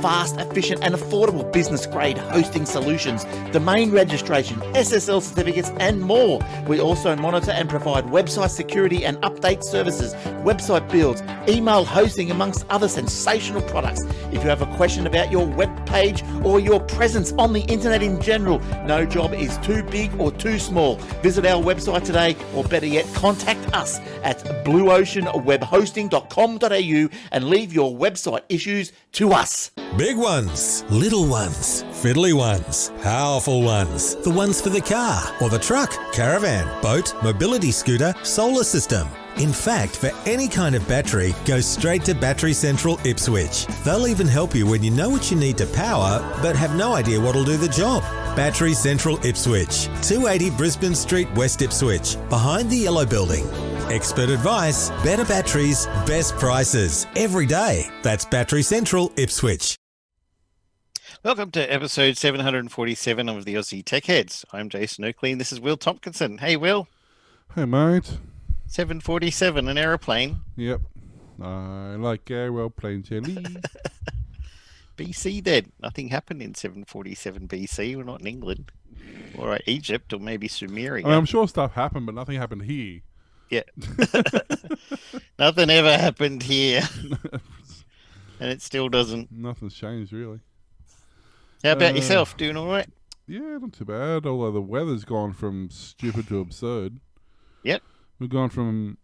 fast, efficient and affordable business-grade hosting solutions, domain registration, SSL certificates and more. We also monitor and provide website security and update services, website builds, email hosting amongst other sensational products. If you have a question about your web page or your presence on the internet in general, no job is too big or too small. Visit our website today, or better yet, contact us at blueoceanwebhosting.com.au and leave your website issues to us. Big ones, little ones, fiddly ones, powerful ones, the ones for the car or the truck, caravan, boat, mobility scooter, solar system. In fact, for any kind of battery, go straight to Battery Central Ipswich. They'll even help you when you know what you need to power, but have no idea what'll do the job. Battery Central Ipswich, 280 Brisbane Street, West Ipswich, behind the Yellow Building. Expert advice, better batteries, best prices, every day. That's Battery Central Ipswich. Welcome to episode 747 of the Aussie Tech Heads. I'm Jason Oakley and this is Will Tompkinson. Hey, Will. Hey, mate. 747, an aeroplane. Yep. I like aeroplane jelly. BC then. Nothing happened in 747 BC. We're not in England. Or Egypt, or maybe Sumeria. I'm sure stuff happened, but nothing happened here. Yeah. Nothing ever happened here. And it still doesn't. Nothing's changed, really. How about yourself? Doing all right? Yeah, not too bad. Although the weather's gone from stupid to absurd. Yep. We've gone from...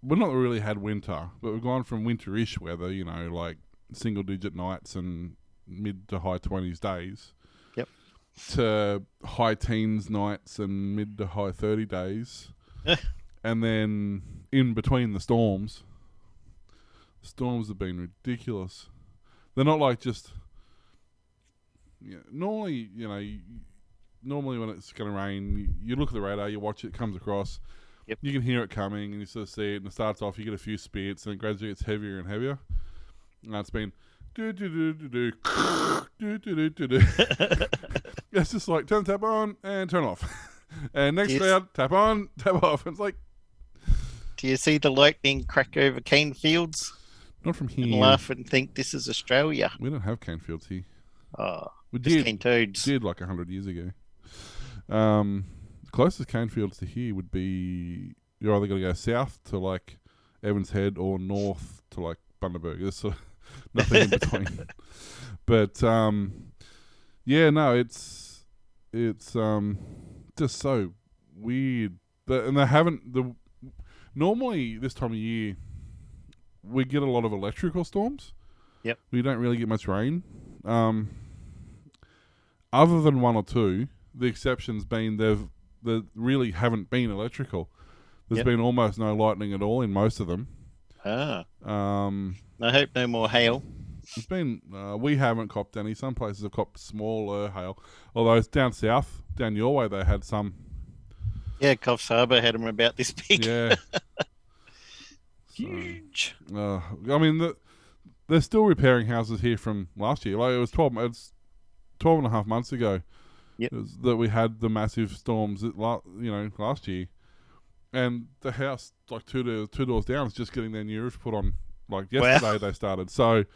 We've not really had winter, but we've gone from winter-ish weather, you know, like single-digit nights and mid to high 20s days. Yep. To high teens nights and mid to high 30 days. And then in between the storms have been ridiculous. They're not like just... Yeah, normally when it's going to rain, you look at the radar, you watch it, comes across. Yep. You can hear it coming, and you sort of see it, and it starts off, you get a few spits, and it gradually gets heavier and heavier. And it's been do-do-do-do-do, do-do-do-do-do. It's just like, turn the tap on, and turn off. And next cloud, tap on, tap off. And it's like... Do you see the lightning crack over cane fields? Not from here. And laugh and think this is Australia. We don't have cane fields here. Oh, we cane toads. Did like 100 years ago. The closest cane fields to here would be, you're either going to go south to like Evans Head or north to like Bundaberg. There's sort of nothing in between. But yeah, no, it's just so weird. And they haven't normally this time of year we get a lot of electrical storms. Yep. We don't really get much rain. Other than one or two, the exceptions being they really haven't been electrical. There's been almost no lightning at all in most of them. I hope no more hail. It's been we haven't copped any. Some places have copped smaller hail. Although it's down south, down your way, they had some. Yeah, Coffs Harbour had them about this big. Yeah. Huge. I mean, they're still repairing houses here from last year. Like it was 12 and a half months ago. Yep. That we had the massive storms last year. And the house, like two doors down, is just getting their new roof put on. Like yesterday they started. So,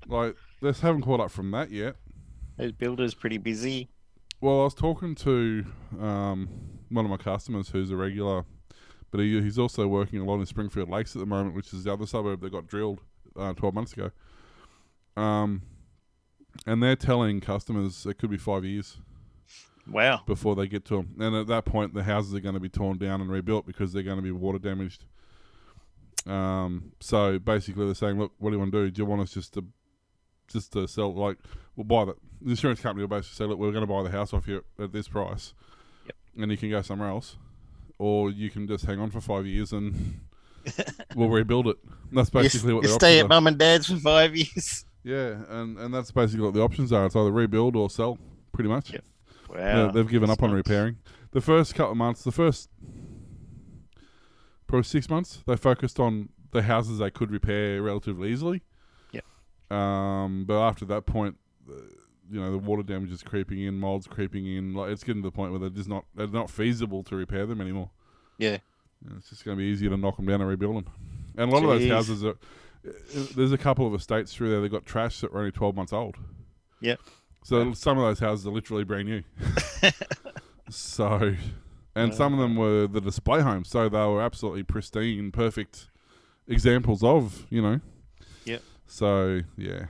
like, they haven't caught up from that yet. Those builders pretty busy. Well, I was talking to one of my customers who's a regular, but he's also working a lot in Springfield Lakes at the moment, which is the other suburb that got drilled 12 months ago. And they're telling customers it could be 5 years. Wow. Before they get to them. And at that point, the houses are going to be torn down and rebuilt because they're going to be water damaged. So basically they're saying, look, what do you want to do? Do you want us just to sell, like, we'll buy the insurance company will basically say, look, we're going to buy the house off you at this price. Yep. And you can go somewhere else. Or you can just hang on for 5 years and we'll rebuild it. And that's basically what the options are. Stay at mum and dad's for 5 years. Yeah, and that's basically what the options are. It's either rebuild or sell, pretty much. Yep. Wow. They've given up on repairing. The first couple of months, probably 6 months, they focused on the houses they could repair relatively easily. Yep. But after that point, the water damage is creeping in, mold's creeping in. Like it's getting to the point where they're not feasible to repair them anymore. Yeah. It's just going to be easier to knock them down and rebuild them. And a lot of those houses are, there's a couple of estates through there that got trash that were only 12 months old. Yep. So some of those houses are literally brand new. So, and some of them were the display homes, so they were absolutely pristine, perfect examples of, Yep. So, yeah.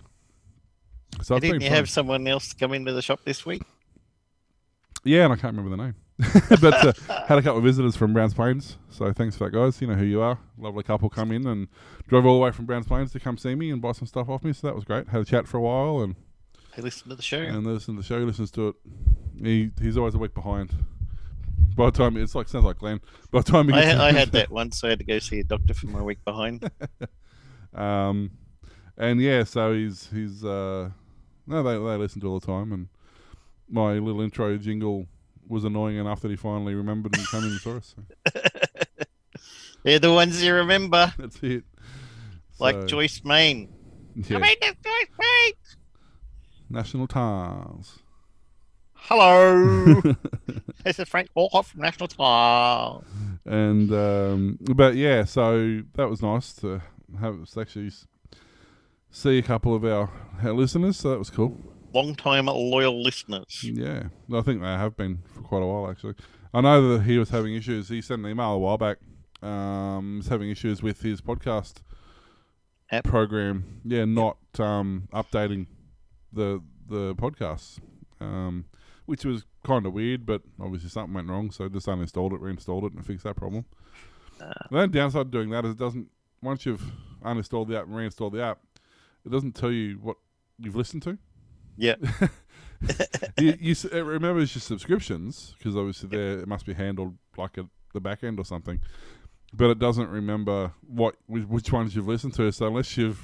So Didn't you have someone else come into the shop this week? Yeah, and I can't remember the name. But had a couple of visitors from Browns Plains, so thanks for that, guys. You know who you are. Lovely couple come in and drove all the way from Browns Plains to come see me and buy some stuff off me, so that was great. Had a chat for a while and They listened to the show. they listen to the show, he listens to it. He's always a week behind. By the time sounds like Glenn. By the time I had that once. I had to go see a doctor for my week behind. And yeah, so he's no, they listen to all the time, and my little intro jingle was annoying enough that he finally remembered and came in and saw us. So. They're the ones you remember, That's it. like So, Joyce Main. yeah. I mean, that's Joyce Main. National Tiles. Hello, this is Frank Walcott from National Tile. And but yeah, so that was nice to actually see a couple of our listeners. So that was cool. Long-time loyal listeners. Yeah, I think they have been for quite a while actually. I know that he was having issues. He sent an email a while back. Was having issues with his podcast App. program. Yeah, not updating the podcasts, which was kind of weird. But obviously something went wrong, so just uninstalled it, reinstalled it, and fixed that problem. The only downside of doing that is it doesn't. Once you've uninstalled the app and reinstalled the app, it doesn't tell you what you've listened to. Yeah. It remembers your subscriptions because obviously it must be handled like the back end or something, but it doesn't remember which ones you've listened to. So unless you're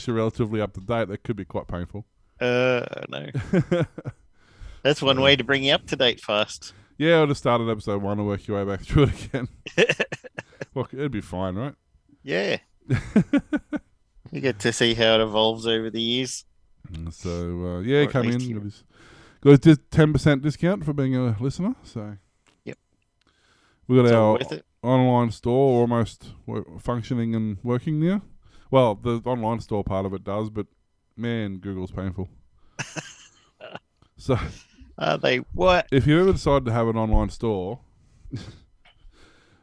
relatively up to date, that could be quite painful. No. That's one way to bring you up to date fast. Yeah, I'll just start at episode 1 and work your way back through it again. Well, it'd be fine, right? Yeah. You get to see how it evolves over the years. So Or at come least in. you- Got a 10% discount for being a listener. So Yep. We got It's all our worth it. online store almost functioning and working now. Well, the online store part of it does, but man, Google's painful. So Are they what? if you ever decide to have an online store,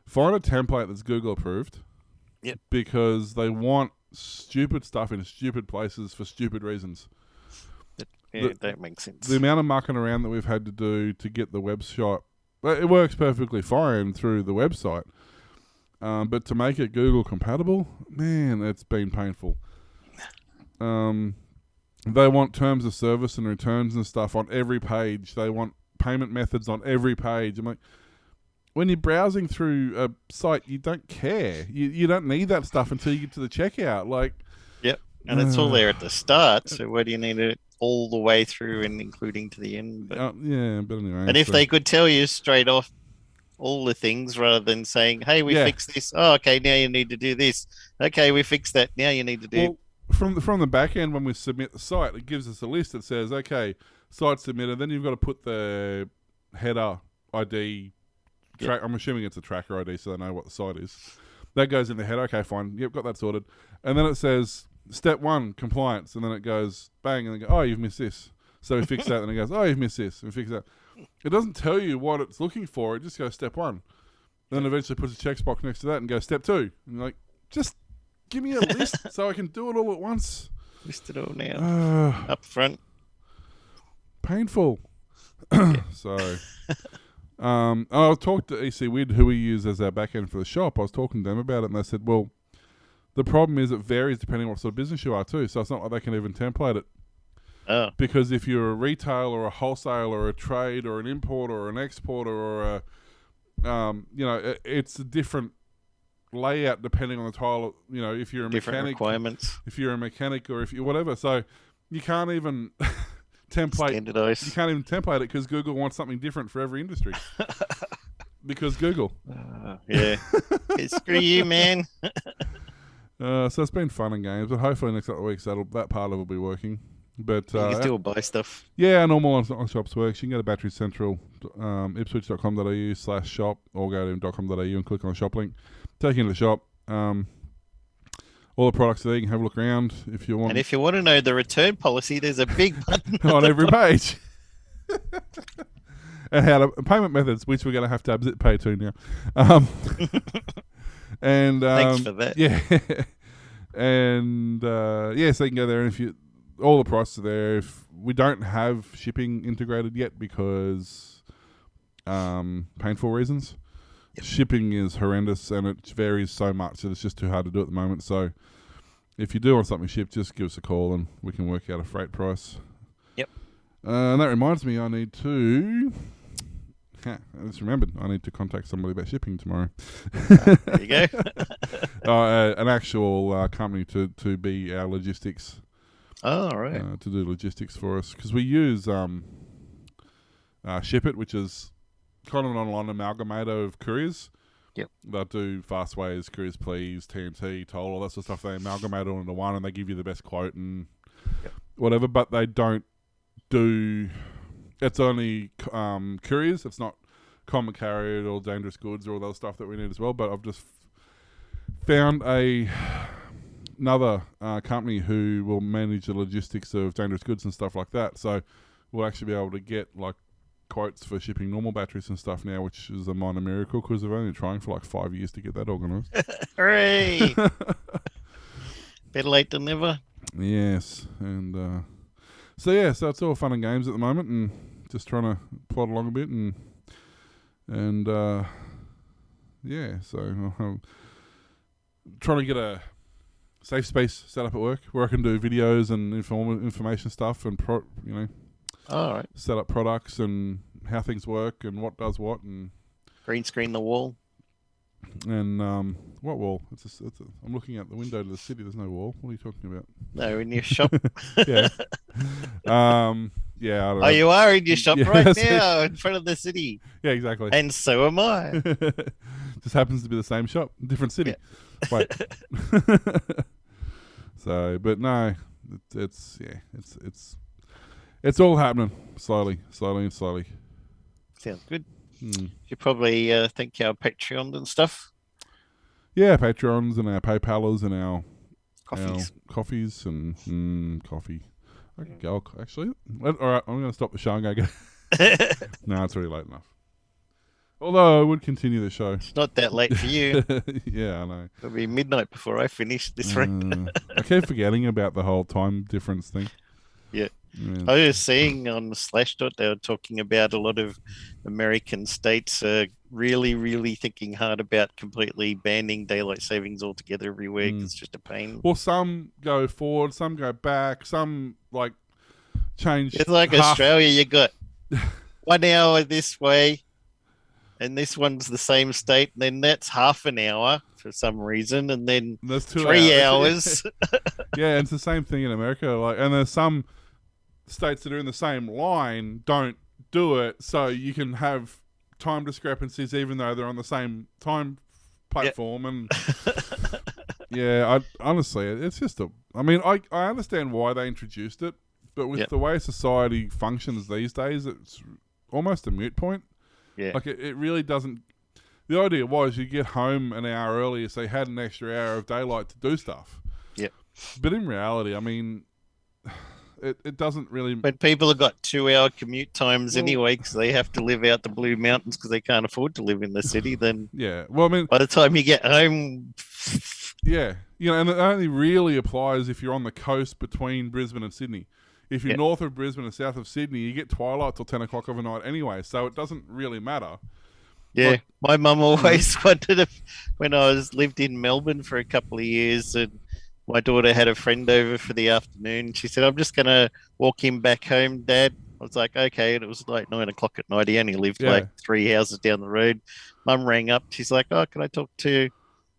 find a template that's Google approved. Yep. Because they want stupid stuff in stupid places for stupid reasons. Yeah, that makes sense. The amount of mucking around that we've had to do to get the website, well, it works perfectly fine through the website. But to make it Google compatible, man, it's been painful. They want terms of service and returns and stuff on every page. They want payment methods on every page. I'm like, when you're browsing through a site, you don't care. You don't need that stuff until you get to the checkout. Like, Yep. And it's all there at the start. So why do you need it all the way through and including to the end? But, yeah, but anyway. and if so- they could tell you straight off all the things rather than saying, hey, we Yeah. fixed this. Oh, okay, now you need to do this. Okay, we fixed that. Now you need to do. Well, from the back end, when we submit the site, it gives us a list that says, okay, site submitted. Then you've got to put the header ID. I'm assuming it's a tracker ID, so they know what the site is. That goes in the header. Okay, fine. Yep, got that sorted. And then it says step 1, compliance, and then it goes bang, and they go, oh, you've missed this. So we fix that, and it goes, oh, you've missed this, and we fix that. It doesn't tell you what it's looking for. It just goes step 1. Then eventually puts a checkbox next to that and goes step 2. And you're like, just give me a list so I can do it all at once. List it all now. Up front. Painful. So, I talked to EC Wid, who we use as our back end for the shop. I was talking to them about it, and they said, well, the problem is it varies depending on what sort of business you are too. So it's not like they can even template it. Oh, Because if you're a retailer or a wholesaler or a trade or an importer or an exporter or it's a different layout depending on the tile. If you're a different mechanic, requirements. if you're a mechanic or if you whatever. So you can't even template. Standardized. You can't even template it because Google wants something different for every industry. Because Google. Yeah. Hey, screw you, man. So it's been fun and games, but hopefully next couple of weeks that part of it will be working. But You can still buy stuff. yeah, our normal on shops works. You can go to Battery Central, ipswich.com.au/shop, or go to .com.au and click on the shop link. Take you into the shop. all the products there. You can have a look around if you want. And if you want to know the return policy, there's a big button on every page. And how to payment methods, which we're going to have Zip Pay to now. And Thanks for that. Yeah, and so you can go there, and if you all the prices are there. If we don't have shipping integrated yet because painful reasons. Yep. Shipping is horrendous, and it varies so much that it's just too hard to do at the moment. So if you do want something shipped, just give us a call and we can work out a freight price. Yep. And that reminds me, I need to... I just remembered, I need to contact somebody about shipping tomorrow. There you go. An actual company to be our logistics. Oh, all right. To do logistics for us. Because we use Ship It, which is kind of an online amalgamator of couriers. Yep. They'll do Fastways, Couriers Please, TNT, Toll, all that sort of stuff. They amalgamate it all into one and they give you the best quote and whatever, but they don't do... It's only couriers. It's not common carrier or dangerous goods or all those stuff that we need as well. But I've just found another company who will manage the logistics of dangerous goods and stuff like that. So we'll actually be able to get like quotes for shipping normal batteries and stuff now, which is a minor miracle because they've only been trying for like 5 years to get that organised. Hooray! Better late than never. Yes, and so it's all fun and games at the moment, and just trying to plod along a bit, and so I'm trying to get a safe space set up at work where I can do videos and information stuff, and All right. set up products and how things work and what does what, and Green screen the wall. what wall? I'm looking out the window to the city. There's no wall. What are you talking about? No, in your shop. Yeah. I don't know. Oh, you are in your shop Yeah, right that's it. now in front of the city. Yeah, exactly. And so am I. Just happens to be the same shop, different city. Yeah. Wait. So, but no, it's all happening slowly. Sounds good. You probably thank our Patreon and stuff. Yeah, Patreons and our PayPalers and our Coffees. and coffee. I could go actually. All right, I'm going to stop the show and go. No, it's already late enough. Although I would continue the show. It's not that late for you. Yeah, I know. It'll be midnight before I finish this round. I keep forgetting about the whole time difference thing. Yeah. Yeah. I was seeing on Slashdot they were talking about a lot of American states really, really thinking hard about completely banning daylight savings altogether everywhere because it's just a pain. Well, some go forward, some go back, some like change. It's like half. Australia, you got 1 hour this way, and this one's the same state, and then that's half an hour for some reason, and then There's 2 3 hours. Yeah, it's the same thing in America. Like, and there's some states that are in the same line don't do it, so you can have time discrepancies even though they're on the same time platform. And I honestly, it's just I understand why they introduced it, but with the way society functions these days, it's almost a moot point. Yeah. Like it really doesn't. The idea was you get home an hour earlier, so you had an extra hour of daylight to do stuff. Yeah. But in reality, I mean, it doesn't really. But people have got 2 hour commute times anyway because they have to live out the Blue Mountains because they can't afford to live in the city. Then Yeah. Well, I mean, by the time you get home, yeah, and it only really applies if you're on the coast between Brisbane and Sydney. If you're north of Brisbane and south of Sydney, you get twilight till 10 o'clock overnight anyway, so it doesn't really matter. yeah. Like- My mum always wondered if when I lived in Melbourne for a couple of years and my daughter had a friend over for the afternoon. She said, I'm just going to walk him back home, Dad. I was like, okay. And it was like 9 o'clock at night. He only lived like 3 houses down the road. Mum rang up. She's like, oh, can I talk to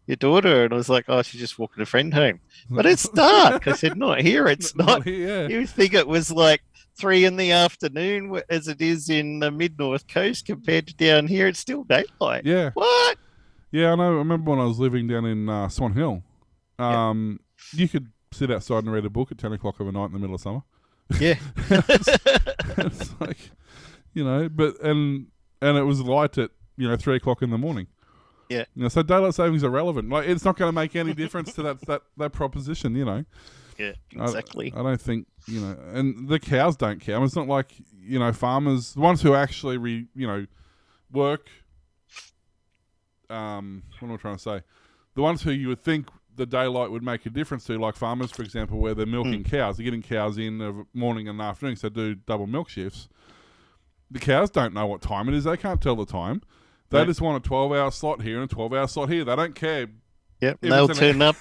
your daughter? And I was like, oh, she's just walking a friend home. But it's dark. I said, not here. It's not. here. You think it was like 3 in the afternoon as it is in the mid-north coast compared to down here. It's still daylight. Yeah. What? Yeah, I know. I remember when I was living down in Swan Hill. You could sit outside and read a book at 10 o'clock overnight in the middle of summer. Yeah. It's like, but and it was light at 3 o'clock in the morning. Yeah. So daylight savings are relevant. Like, it's not going to make any difference to that proposition. Yeah, exactly. I don't think and the cows don't care. I mean, it's not like farmers, the ones who actually work. What am I trying to say? The ones who you would think the daylight would make a difference to, like farmers, for example, where they're milking cows, they're getting cows in of morning and afternoon, so they do double milk shifts. The cows don't know what time it is. They can't tell the time. They just want a 12-hour slot here and a 12-hour slot here. They don't care. Yep, they'll turn up.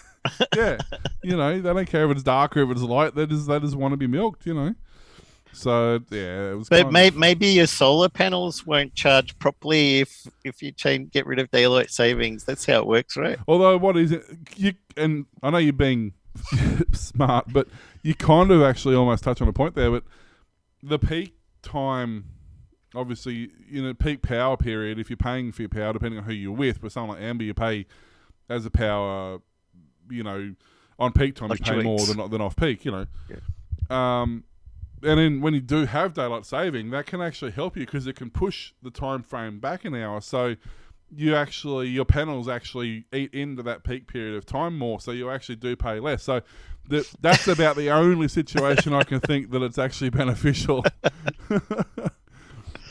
Yeah, they don't care if it's dark or if it's light. They just want to be milked. So yeah, it was. But maybe your solar panels won't charge properly if you get rid of daylight savings. That's how it works, right? Although, what is it? And I know you're being smart, but you kind of actually almost touch on a point there. But the peak time, obviously, peak power period. If you're paying for your power, depending on who you're with, but someone like Amber, you pay as a power. On peak time, you pay more than off peak. Yeah. And then when you do have daylight saving, that can actually help you because it can push the time frame back an hour. So your panels actually eat into that peak period of time more. So you actually do pay less. So that's about the only situation I can think that it's actually beneficial. I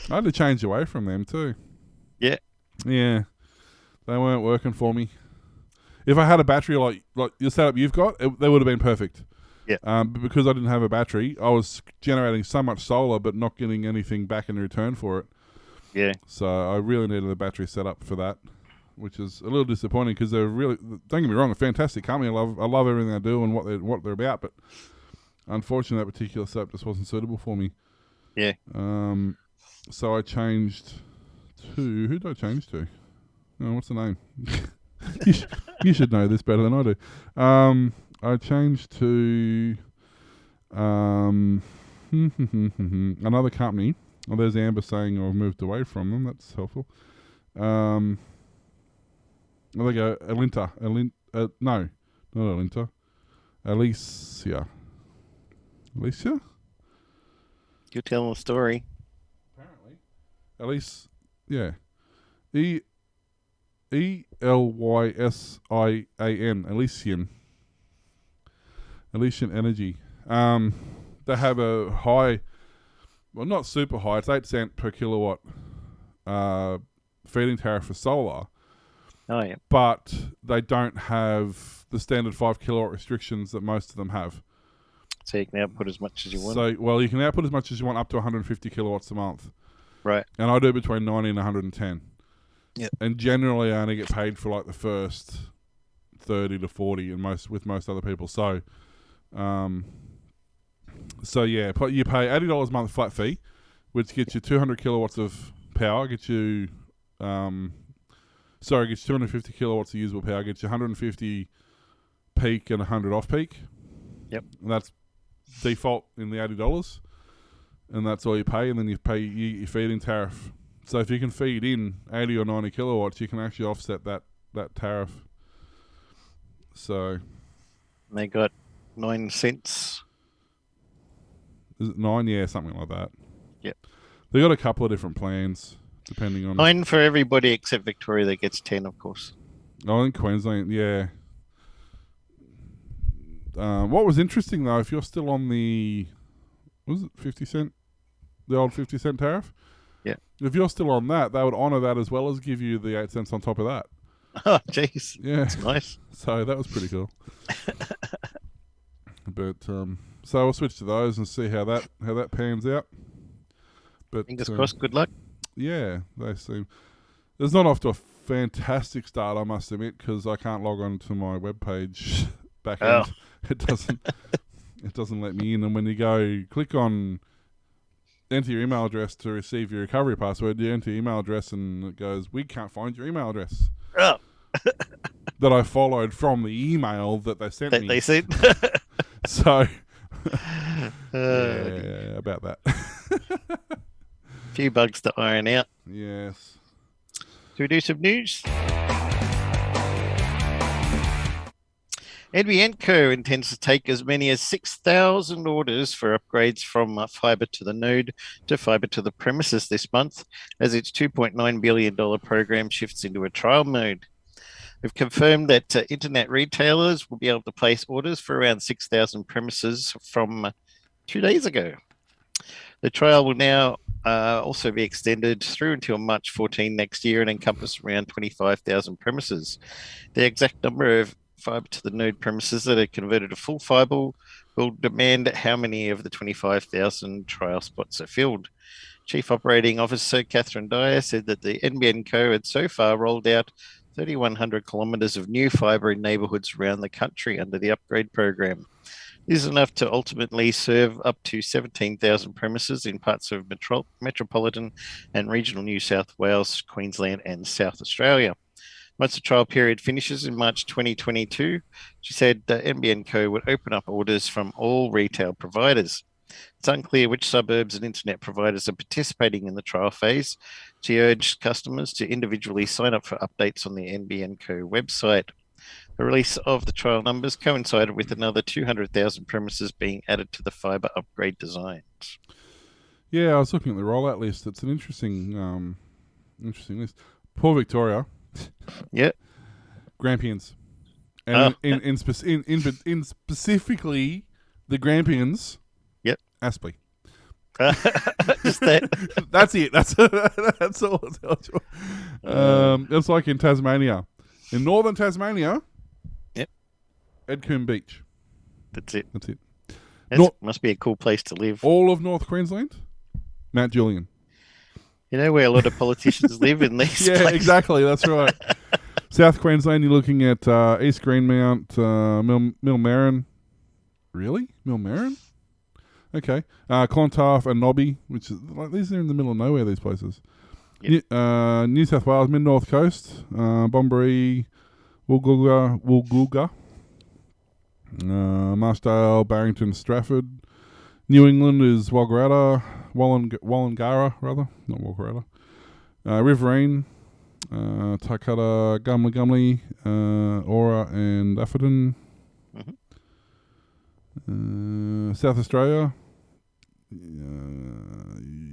had to change away from them too. Yeah. Yeah. They weren't working for me. If I had a battery like your setup you've got, they would have been perfect. Yeah. But because I didn't have a battery, I was generating so much solar but not getting anything back in return for it. Yeah. So I really needed a battery set up for that, which is a little disappointing because they're really, don't get me wrong, a fantastic company. I love everything they do and what they're about, but unfortunately that particular setup just wasn't suitable for me. Yeah. So I changed to, who did I change to? Oh, what's the name? You should know this better than I do. I changed to another company. Oh, there's Amber saying I've moved away from them. That's helpful. There we go. Alinta. No, not Alinta. Alicia. Alicia? You're telling a story. Apparently. Yeah. Elysian. Elysian Energy. They have a high, well, not super high, it's 8 cent per kilowatt feeding tariff for solar. Oh, yeah. But they don't have the standard 5 kilowatt restrictions that most of them have. So you can output as much as you want. So, well, you can output as much as you want up to 150 kilowatts a month. Right. And I do between 90 and 110. Yeah. And generally I only get paid for like the first 30 to 40 with most other people. So, yeah, you pay $80 a month flat fee, which gets you 200 kilowatts of power, gets you 250 kilowatts of usable power, gets you 150 peak and 100 off peak. Yep. And that's default in the $80. And that's all you pay, and then you pay your feed-in tariff. So if you can feed in 80 or 90 kilowatts, you can actually offset that tariff. So they got 9 cents. Is it 9? Yeah, something like that. Yep. They got a couple of different plans, depending on... 9 for everybody except Victoria that gets 10, of course. I think Queensland, yeah. What was interesting, though, if you're still on the... Was it 50 cent? The old 50 cent tariff? Yeah. If you're still on that, they would honour that as well as give you the 8 cents on top of that. Oh, jeez. Yeah. That's nice. So that was pretty cool. But so we'll switch to those and see how that pans out. But fingers crossed. Good luck. Yeah, they seem. It's not off to a fantastic start, I must admit, because I can't log on to my webpage back end. It doesn't let me in. And when you go click on enter your email address to receive your recovery password, you enter your email address and it goes, we can't find your email address. Oh. That I followed from the email that they sent me. They sent. So, yeah, about that. Few bugs to iron out. Yes. Should we do some news? NBN Co intends to take as many as 6,000 orders for upgrades from fibre to the node to fibre to the premises this month, as its $2.9 billion program shifts into a trial mode. We've confirmed that internet retailers will be able to place orders for around 6,000 premises from 2 days ago. The trial will now also be extended through until March 14 next year and encompass around 25,000 premises. The exact number of fibre to the node premises that are converted to full fibre will demand how many of the 25,000 trial spots are filled. Chief Operating Officer Catherine Dyer said that the NBN Co had so far rolled out 3,100 kilometres of new fibre in neighbourhoods around the country under the upgrade program. This is enough to ultimately serve up to 17,000 premises in parts of metropolitan and regional New South Wales, Queensland, and South Australia. Once the trial period finishes in March 2022, she said the NBN Co would open up orders from all retail providers. It's unclear which suburbs and internet providers are participating in the trial phase. She urged customers to individually sign up for updates on the NBN Co website. The release of the trial numbers coincided with another 200,000 premises being added to the fibre upgrade designs. Yeah, I was looking at the rollout list. It's an interesting list. Poor Victoria. Yeah. Grampians. And in specifically the Grampians. Yep. Aspley. Just that. That's it. That's all it tells you. It's like in Tasmania. In northern Tasmania. Yep. Edcoombe Beach. That's it. Must be a cool place to live. All of North Queensland. Mount Julian. You know where a lot of politicians live in these places? Yeah, exactly. That's right. South Queensland, you're looking at East Greenmount, Millmerran. Really? Millmerran? Okay. Clontarf and Nobby, which is like these are in the middle of nowhere, these places. Yep. New South Wales, Mid-North Coast, Bombaree, Woolgoolga, Marchdale, Barrington, Strafford. New England is Wollongara, rather. Not Waggarata. Riverine, Taikata, Gumley, Aura and Atherton. Mm-hmm. South Australia,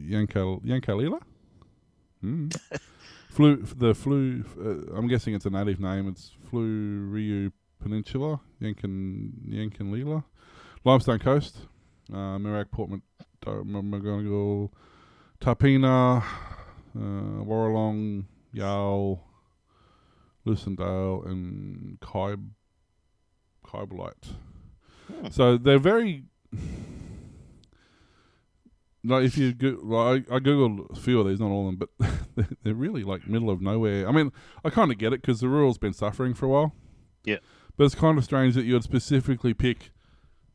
Yankalila. I'm guessing it's a native name. It's Flu-Riu Peninsula, Yankalila. Limestone Coast, Merak, Port McGonigal, Tarpina, Warralong, Yarl, Lucendale, and Kybolite. So they're very like if you I googled a few of these, not all of them, but they're really like middle of nowhere. I mean, I kind of get it because the rural's been suffering for a while. Yeah, but it's kind of strange that you would specifically pick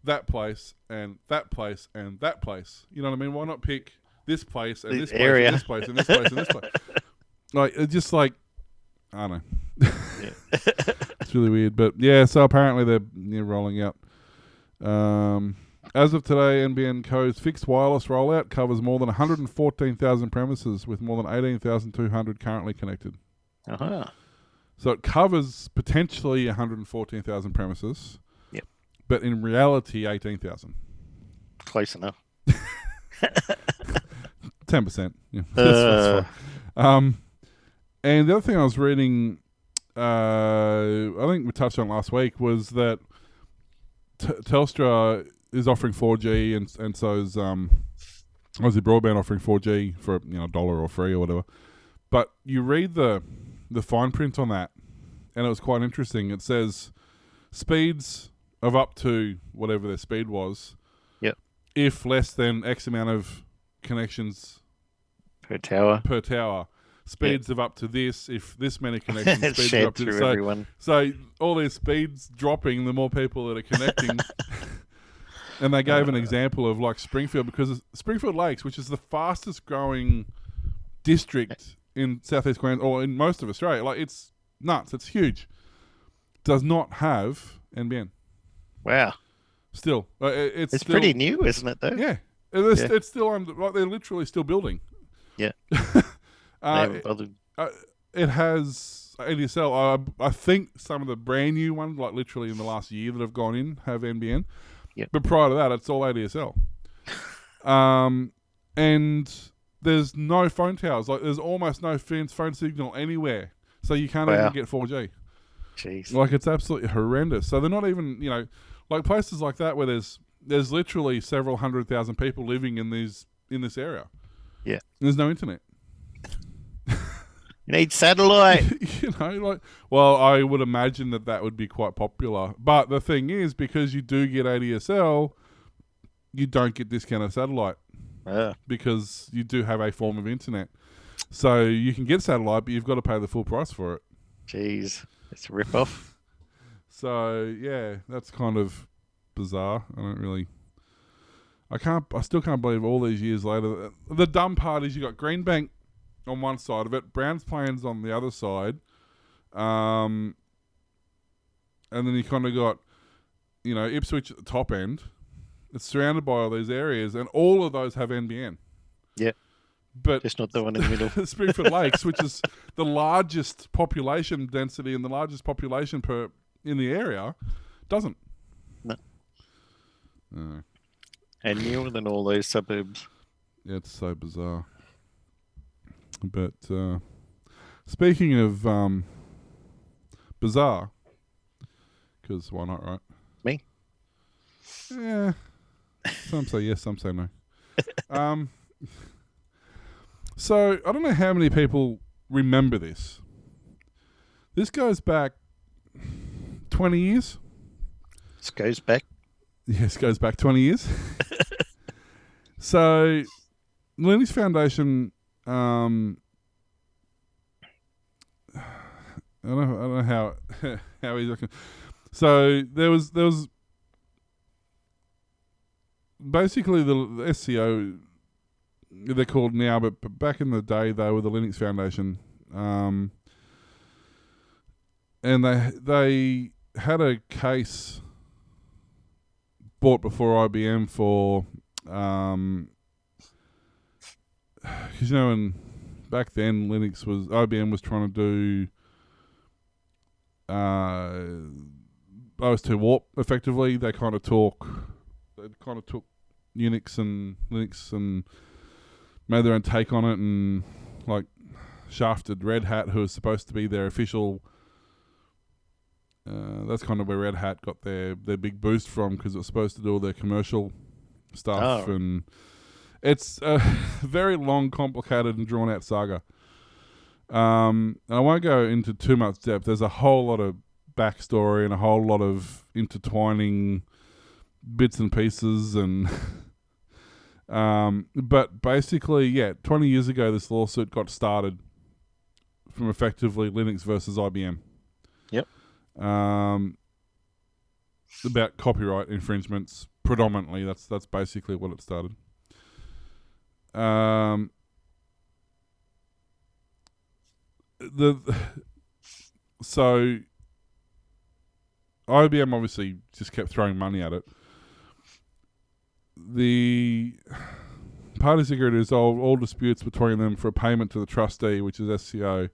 that place and that place and that place. You know what I mean? Why not pick this place and this area. place and this place and this place and this place? Like it's just like I don't know. Yeah. It's really weird, but yeah. So apparently they're rolling out. As of today, NBN Co's fixed wireless rollout covers more than 114,000 premises with more than 18,200 currently connected. Uh-huh. So it covers potentially 114,000 premises. Yep. But in reality, 18,000. Close enough. 10%. Yeah. That's fine. And the other thing I was reading, I think we touched on last week, was that Telstra is offering 4G, and so is Aussie Broadband offering 4G for $1 or free or whatever. But you read the fine print on that, and it was quite interesting. It says speeds of up to whatever their speed was. Yep. If less than X amount of connections per tower. Speeds of up to this, if this many connections, speeds shared up to through everyone. So all their speeds dropping, the more people that are connecting. And they gave an example of like Springfield, because Springfield Lakes, which is the fastest growing district in Southeast Queensland or in most of Australia, like it's nuts, it's huge, does not have NBN. Wow. Still, it's still, pretty new, isn't it? Though. Yeah, it's still like they're literally still building. Yeah. It has ADSL. I think some of the brand new ones, like literally in the last year that have gone in, have NBN. Yep. But prior to that, it's all ADSL. And there's no phone towers. Like there's almost no phone signal anywhere, so you can't even get 4G. Jeez. Like it's absolutely horrendous. So they're not even, like places like that where there's literally several 100,000 people living in this area. Yeah. There's no internet. You need satellite. Well, I would imagine that would be quite popular. But the thing is, because you do get ADSL, you don't get discounted satellite because you do have a form of internet. So you can get satellite, but you've got to pay the full price for it. Jeez, it's a rip-off. So, yeah, that's kind of bizarre. I still can't believe all these years later. The dumb part is you got Greenbank on one side of it, Browns Plains on the other side, and then you kind of got, Ipswich at the top end. It's surrounded by all these areas, and all of those have NBN. Yeah, but just not the one in the middle. Springford Lakes, which is the largest population density and the largest population in the area, doesn't. No. And newer than all those suburbs. Yeah, it's so bizarre. But speaking of bizarre, because why not, right? Me? Yeah. Some say yes, some say no. So, I don't know how many people remember this. This goes back 20 years. This goes back? Yes, goes back 20 years. So, Linux Foundation, I don't know how he's looking. So there was basically the SCO, they're called now, but back in the day they were the Linux Foundation, and they had a case bought before IBM for. Because when back then IBM was trying to do OS2 Warp effectively. They kind of took Unix and Linux and made their own take on it, and like shafted Red Hat, who was supposed to be their official. That's kind of where Red Hat got their big boost from, because it was supposed to do all their commercial stuff, and it's a very long, complicated, and drawn-out saga. I won't go into too much depth. There's a whole lot of backstory and a whole lot of intertwining bits and pieces, and but basically, 20 years ago, this lawsuit got started from effectively Linux versus IBM. Yep. About copyright infringements predominantly. That's basically what it started. So IBM obviously just kept throwing money at it. The parties agreed to resolve all disputes between them for a payment to the trustee, which is SCO,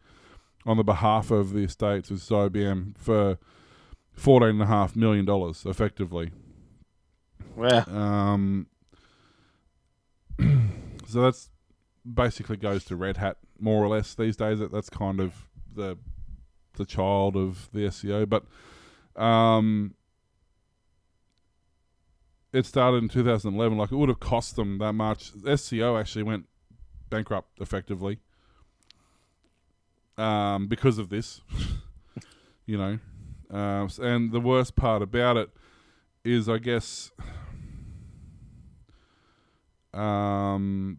on the behalf of the estates, which is IBM, for $14.5 million, effectively. Wow. So that's basically goes to Red Hat, more or less, these days. That's kind of the child of the SCO. But it started in 2011. Like, it would have cost them that much. SCO actually went bankrupt, effectively, because of this. And the worst part about it is, I guess,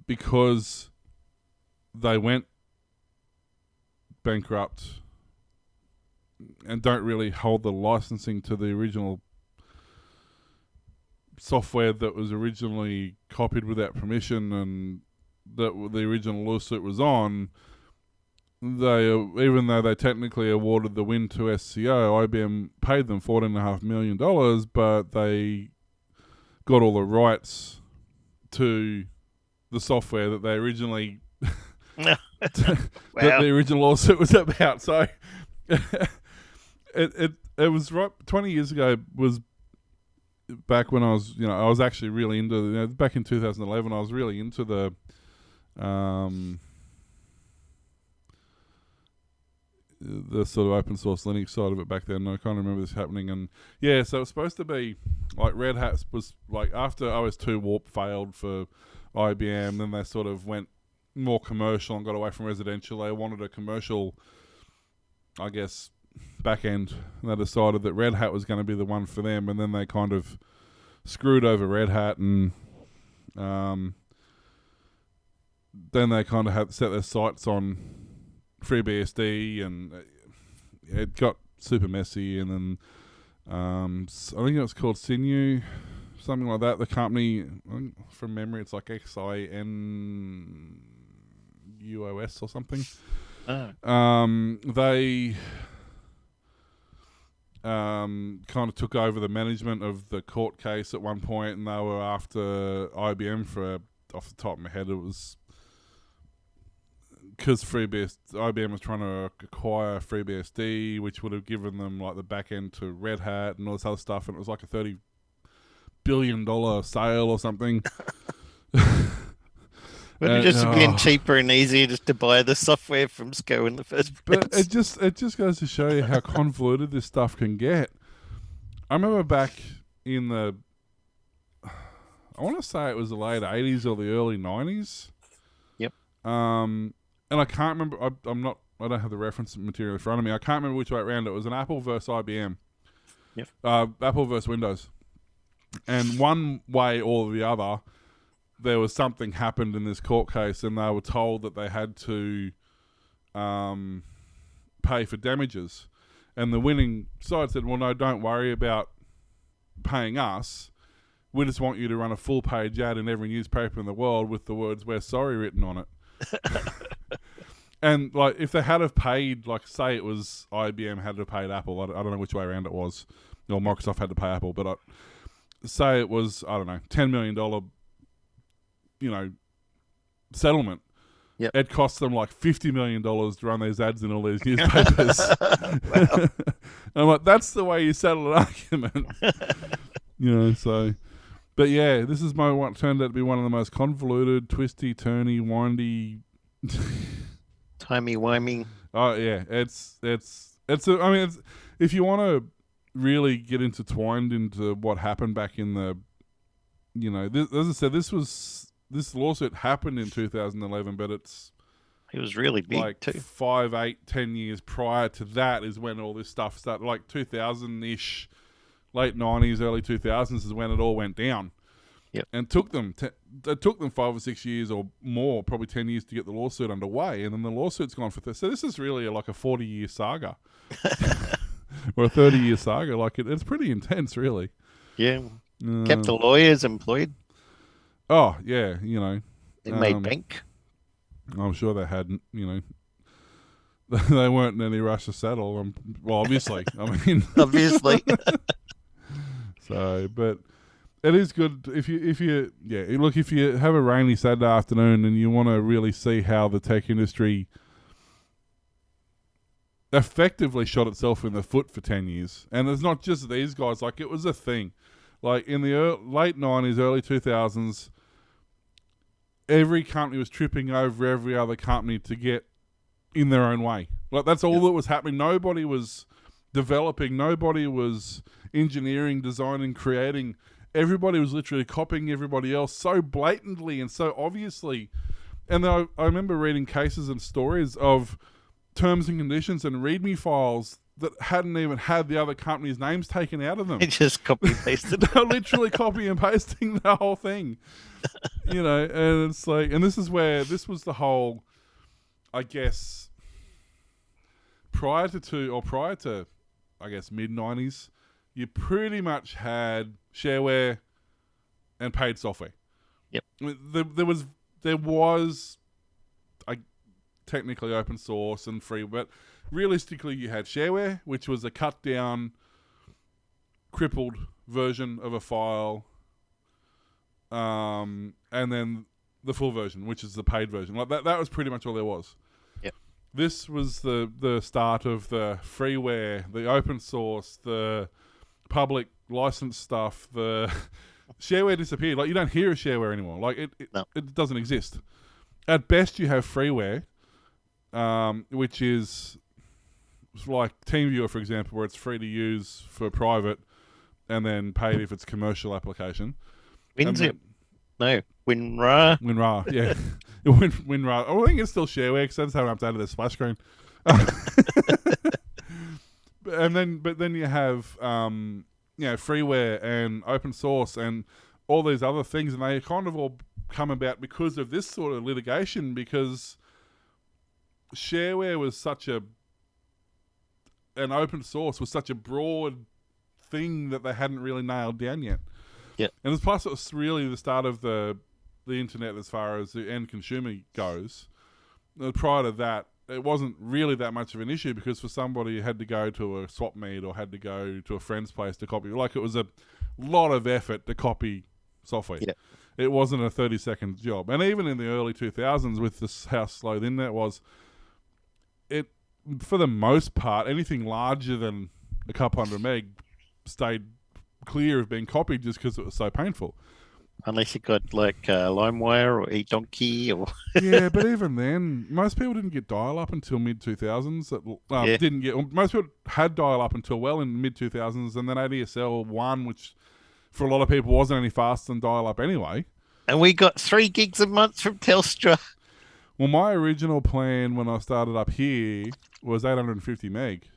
because they went bankrupt and don't really hold the licensing to the original software that was originally copied without permission and that the original lawsuit was on, even though they technically awarded the win to SCO, IBM paid them $14.5 million, but they got all the rights to the software that they originally that the original lawsuit was about. So it was right 20 years ago. Was back when I was, I was actually really into, back in 2011, I was really into the sort of open source Linux side of it back then. I can't remember this happening. And yeah, so it was supposed to be like Red Hat was like after OS2 Warp failed for IBM, then they sort of went more commercial and got away from residential. They wanted a commercial, I guess, back end. And they decided that Red Hat was going to be the one for them, and then they kind of screwed over Red Hat, and then they kind of had set their sights on FreeBSD, and it got super messy. And then I think it was called Sinew, something like that. The company, from memory, it's like XINUOS or something. They kind of took over the management of the court case at one point, and they were after IBM for, off the top of my head, it was because IBM was trying to acquire FreeBSD, which would have given them like the back end to Red Hat and all this other stuff, and it was like a $30 billion sale or something. Would it just have been cheaper and easier just to buy the software from SCO in the first place? But it just goes to show you how convoluted this stuff can get. I remember back in the, I want to say it was the late 80s or the early 90s. Yep. And I can't remember, I don't have the reference material in front of me. I can't remember which way around. It was an Apple versus IBM. Yep. Apple versus Windows. And one way or the other, there was something happened in this court case, and they were told that they had to pay for damages. And the winning side said, well, no, don't worry about paying us. We just want you to run a full-page ad in every newspaper in the world with the words "We're sorry" written on it. And like, if they had have paid, like, say it was IBM had to have paid Apple, I don't know which way around it was, or Microsoft had to pay Apple, but say it was, I don't know, $10 million, settlement. Yep. It cost them like $50 million to run these ads in all these newspapers. I'm like, that's the way you settle an argument. So, but yeah, this is what turned out to be one of the most convoluted, twisty, turny, windy, timey-wimey. Oh yeah, it's if you want to really get intertwined into what happened back in the, as I said, this lawsuit happened in 2011, but it was really big like too. 5, 8, 10 years prior to that is when all this stuff started. Like 2000-ish, late 90s, early 2000s is when it all went down. Yep. And it took them 5 or 6 years or more, probably 10 years to get the lawsuit underway, and then the lawsuit's gone for so this is really like a 40-year saga. Or a 30-year saga. Like it's pretty intense, really. Yeah. Kept the lawyers employed. Oh, yeah, They made bank. I'm sure they had, they weren't in any rush to settle. Well, obviously. Obviously. So, but it is good if you have a rainy Saturday afternoon and you want to really see how the tech industry effectively shot itself in the foot for 10 years. And it's not just these guys. Like, it was a thing. Like, in the late 90s, early 2000s, every company was tripping over every other company to get in their own way. Like, that's all that was happening. Nobody was developing. Nobody was engineering, designing, creating. Everybody was literally copying everybody else so blatantly and so obviously. And I remember reading cases and stories of terms and conditions and README files that hadn't even had the other company's names taken out of them. They just copy and pasted. They're literally copy and pasting the whole thing. And it's like, and this was the whole, I guess, prior to, I guess, mid-90s, you pretty much had shareware and paid software. Yep. There was technically open source and free, but realistically you had shareware, which was a cut down, crippled version of a file, and then the full version, which is the paid version. Like that was pretty much all there was. Yep. This was the start of the freeware, the open source, the public license stuff. The shareware disappeared. Like, you don't hear of shareware anymore. Like, No. it doesn't exist. At best, you have freeware, which is like TeamViewer, for example, where it's free to use for private and then paid if it's commercial application. WinZip. No, WinRAR. WinRAR, yeah. WinRAR. I think it's still shareware because that's how I updated the splash screen. But then you have freeware and open source and all these other things, and they kind of all come about because of this sort of litigation, because shareware was and open source was such a broad thing that they hadn't really nailed down yet. Yeah. And plus it was really the start of the internet as far as the end consumer goes. Prior to that, it wasn't really that much of an issue, because for somebody who had to go to a swap meet or had to go to a friend's place to copy, like, it was a lot of effort to copy software. Yeah. It wasn't a 30-second job. And even in the early 2000s, with this, how slow the internet was, it, for the most part, anything larger than a couple hundred meg stayed clear of being copied just because it was so painful. Unless you got like LimeWire or eDonkey or Yeah, but even then, most people didn't get dial-up until mid-2000s. Most people had dial-up until well in mid-2000s, and then ADSL 1, which for a lot of people wasn't any faster than dial-up anyway. And we got 3 gigs a month from Telstra. Well, my original plan when I started up here was 850 meg.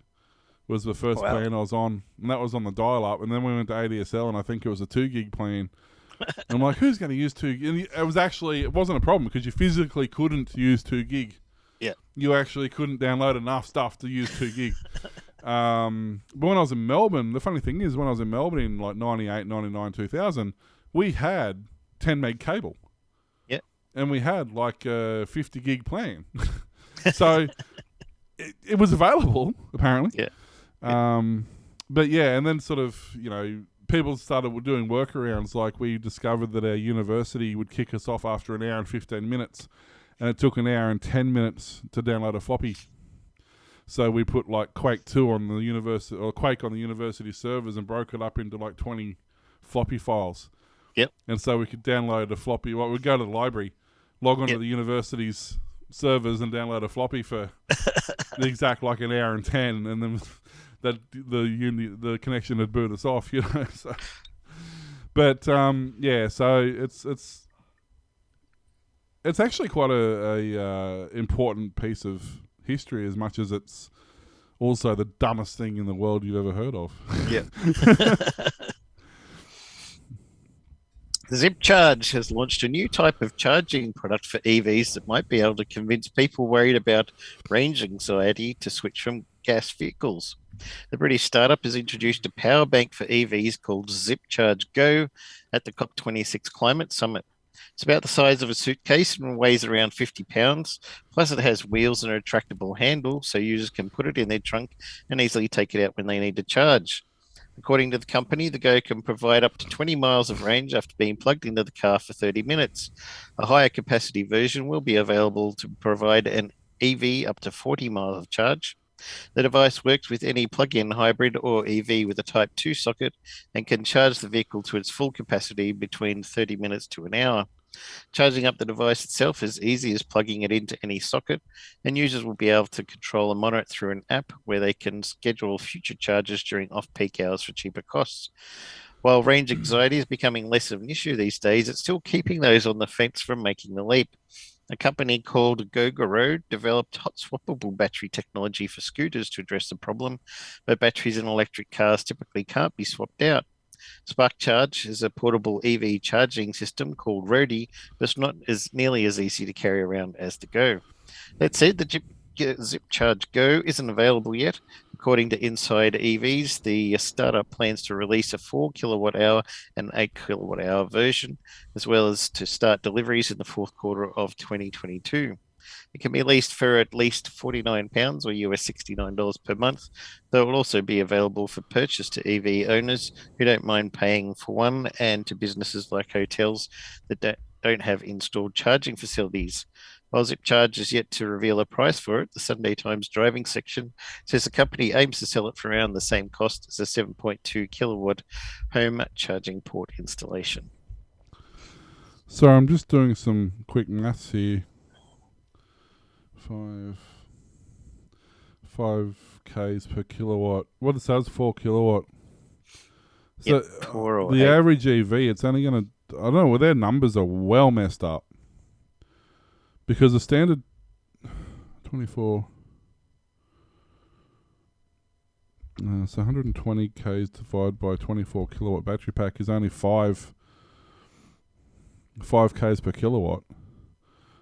Was the first plan I was on, and that was on the dial-up. And then we went to ADSL, and I think it was a 2 gig plan. And I'm like, who's going to use 2 gig? And it wasn't a problem because you physically couldn't use 2 gig. Yeah. You actually couldn't download enough stuff to use 2 gig. But when I was in Melbourne, the funny thing is, when I was in Melbourne in like 98, 99, 2000, we had 10 meg cable. Yeah. And we had like a 50 gig plan. So it was available, apparently. Yeah. But yeah, and then sort of, people started doing workarounds. Like, we discovered that our university would kick us off after an hour and 15 minutes, and it took an hour and 10 minutes to download a floppy. So we put like Quake 2 on the university, or Quake on the university servers, and broke it up into like 20 floppy files. Yep. And so we could download a floppy. Well, we'd go to the library, log on to the university's servers, and download a floppy for the exact like an hour and 10, and then that the connection had boot us off, So. But so it's actually quite a important piece of history, as much as it's also the dumbest thing in the world you've ever heard of. Yeah. ZipCharge has launched a new type of charging product for EVs that might be able to convince people worried about range anxiety to switch from gas vehicles. The British startup has introduced a power bank for EVs called ZipCharge Go at the COP26 Climate Summit. It's about the size of a suitcase and weighs around 50 pounds. Plus, it has wheels and a retractable handle, so users can put it in their trunk and easily take it out when they need to charge. According to the company, the Go can provide up to 20 miles of range after being plugged into the car for 30 minutes. A higher capacity version will be available to provide an EV up to 40 miles of charge. The device works with any plug-in hybrid or EV with a Type 2 socket and can charge the vehicle to its full capacity between 30 minutes to an hour. Charging up the device itself is easy as plugging it into any socket, and users will be able to control and monitor it through an app where they can schedule future charges during off-peak hours for cheaper costs. While range anxiety is becoming less of an issue these days, it's still keeping those on the fence from making the leap. A company called Gogoro developed hot swappable battery technology for scooters to address the problem, but batteries in electric cars typically can't be swapped out. SparkCharge is a portable EV charging system called Roadie, but it's not nearly as easy to carry around as the Go. That said, the ZipCharge Go isn't available yet. According to Inside EVs, the startup plans to release a 4 kilowatt hour and 8 kilowatt hour version, as well as to start deliveries in the fourth quarter of 2022. It can be leased for at least £49 or US $69 per month, though it will also be available for purchase to EV owners who don't mind paying for one, and to businesses like hotels that don't have installed charging facilities. While Zip Charge is yet to reveal a price for it, the Sunday Times driving section says the company aims to sell it for around the same cost as a 7.2 kilowatt home charging port installation. So I'm just doing some quick maths here. 5 k's per kilowatt. What it says, 4 kilowatt. So Yep, 4 or the 8. average EV, it's only going to, I don't know, well, their numbers are well messed up. Because the standard 24, so 120 k's divided by 24 kilowatt battery pack is only 5 k's per kilowatt.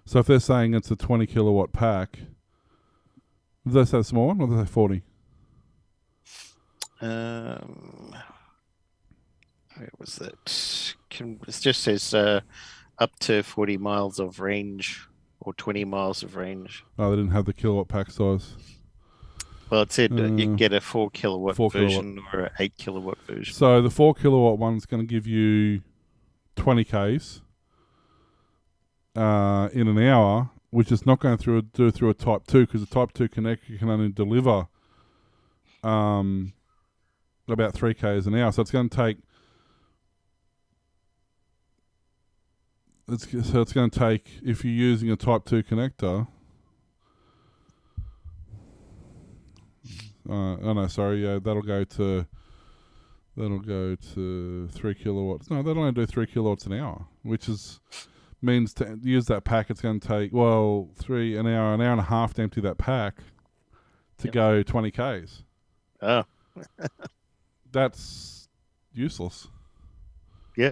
So if they're saying it's a 20 kilowatt pack, did they say small one or did they say 40? Where was that? It just says up to 40 miles of range or 20 miles of range. Oh, they didn't have the kilowatt pack size. Well, it said you can get a 4 kilowatt 4 version or an 8 kilowatt version. So the 4 kilowatt one's going to give you 20 k's in an hour, which is not going to do through a Type 2 because the Type 2 connector can only deliver about 3 k's an hour. So it's going to take if you're using a Type 2 connector. That'll go to 3 kilowatts. No, that'll only do 3 kilowatts an hour, which means to use that pack, it's going to take an hour and a half to empty that pack to go 20 k's. Oh, That's useless. Yeah.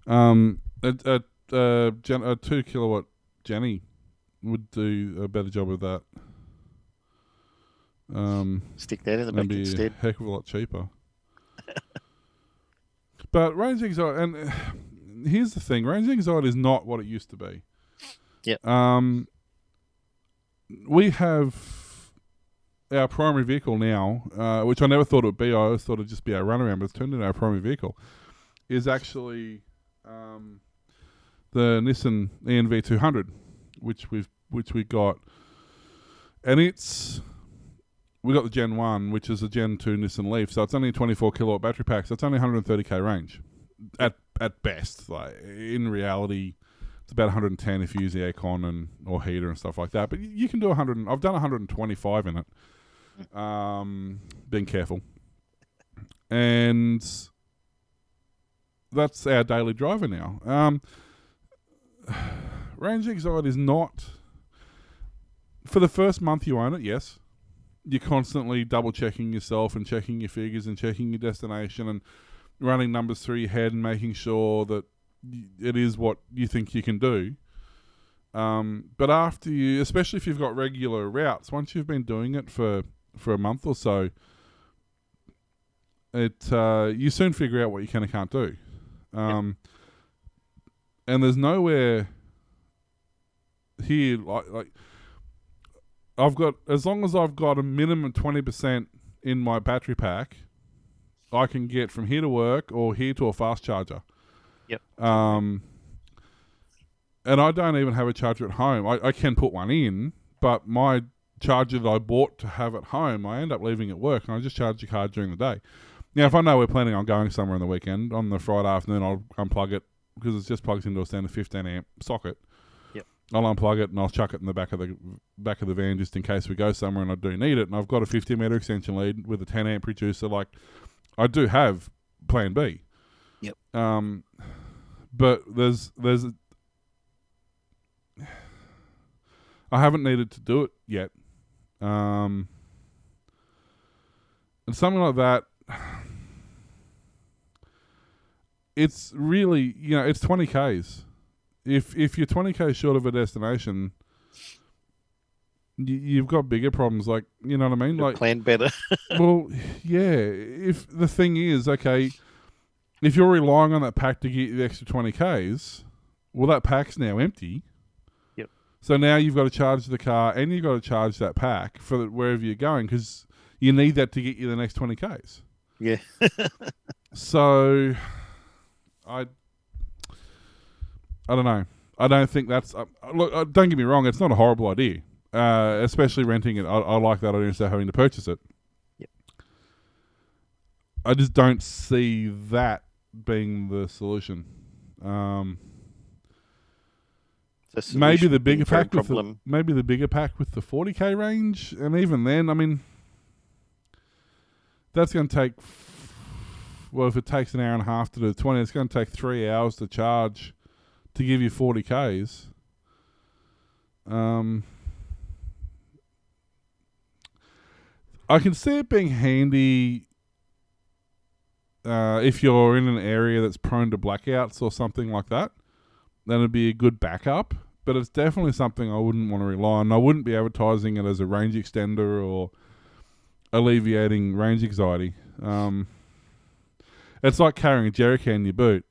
A 2 kilowatt Jenny would do a better job of that. stick that in the back Be instead. a heck of a lot cheaper. But range anxiety, and here's the thing: range anxiety is not what it used to be. Yep. We have our primary vehicle now, which I never thought it would be. I always thought it'd just be our runaround, but it's turned into our primary vehicle. Is actually the Nissan ENV 200, which we got, and we got the Gen 1, which is a Gen 2 Nissan Leaf, so it's only a 24 kilowatt battery pack, so it's only 130k range at best. Like in reality, it's about 110 if you use the aircon or heater and stuff like that. But you can do 100. I've done 125 in it. Being careful, and that's our daily driver now. Range anxiety is not for the first month you own it. Yes. You're constantly double checking yourself and checking your figures and checking your destination and running numbers through your head and making sure that it is what you think you can do. But after you, especially if you've got regular routes, once you've been doing it for a month or so, you soon figure out what you can and can't do. And there's nowhere here like as long as I've got a minimum 20% in my battery pack, I can get from here to work or here to a fast charger. Yep. And I don't even have a charger at home. I can put one in, but my charger that I bought to have at home, I end up leaving at work and I just charge the car during the day. Now, if I know we're planning on going somewhere on the weekend, on the Friday afternoon, I'll unplug it because it just plugs into a standard 15 amp socket. I'll unplug it and I'll chuck it in the back of the van just in case we go somewhere and I do need it. And I've got a 50 meter extension lead with a 10 amp reducer. Like, I do have Plan B. Yep. But I haven't needed to do it yet. And something like that, it's really, it's 20 Ks. If you're 20k short of a destination, you've got bigger problems. Like, you know what I mean? Like, plan better. Well, yeah. If the thing is, okay, if you're relying on that pack to get you the extra 20k's, well, that pack's now empty. Yep. So now you've got to charge the car and you've got to charge that pack for wherever you're going because you need that to get you the next 20k's. Yeah. So, I don't know. I don't think that's... look, don't get me wrong, it's not a horrible idea. Especially renting it. I like that idea instead of having to purchase it. Yep. I just don't see that being the solution. Maybe the bigger pack with the 40k range, and even then, I mean, that's going to take. Well, if it takes an hour and a half to do 20, it's going to take 3 hours to charge to give you 40k's. I can see it being handy if you're in an area that's prone to blackouts or something like that. Then it'd be a good backup, but it's definitely something I wouldn't want to rely on. I wouldn't be advertising it as a range extender or alleviating range anxiety. It's like carrying a jerry can in your boot.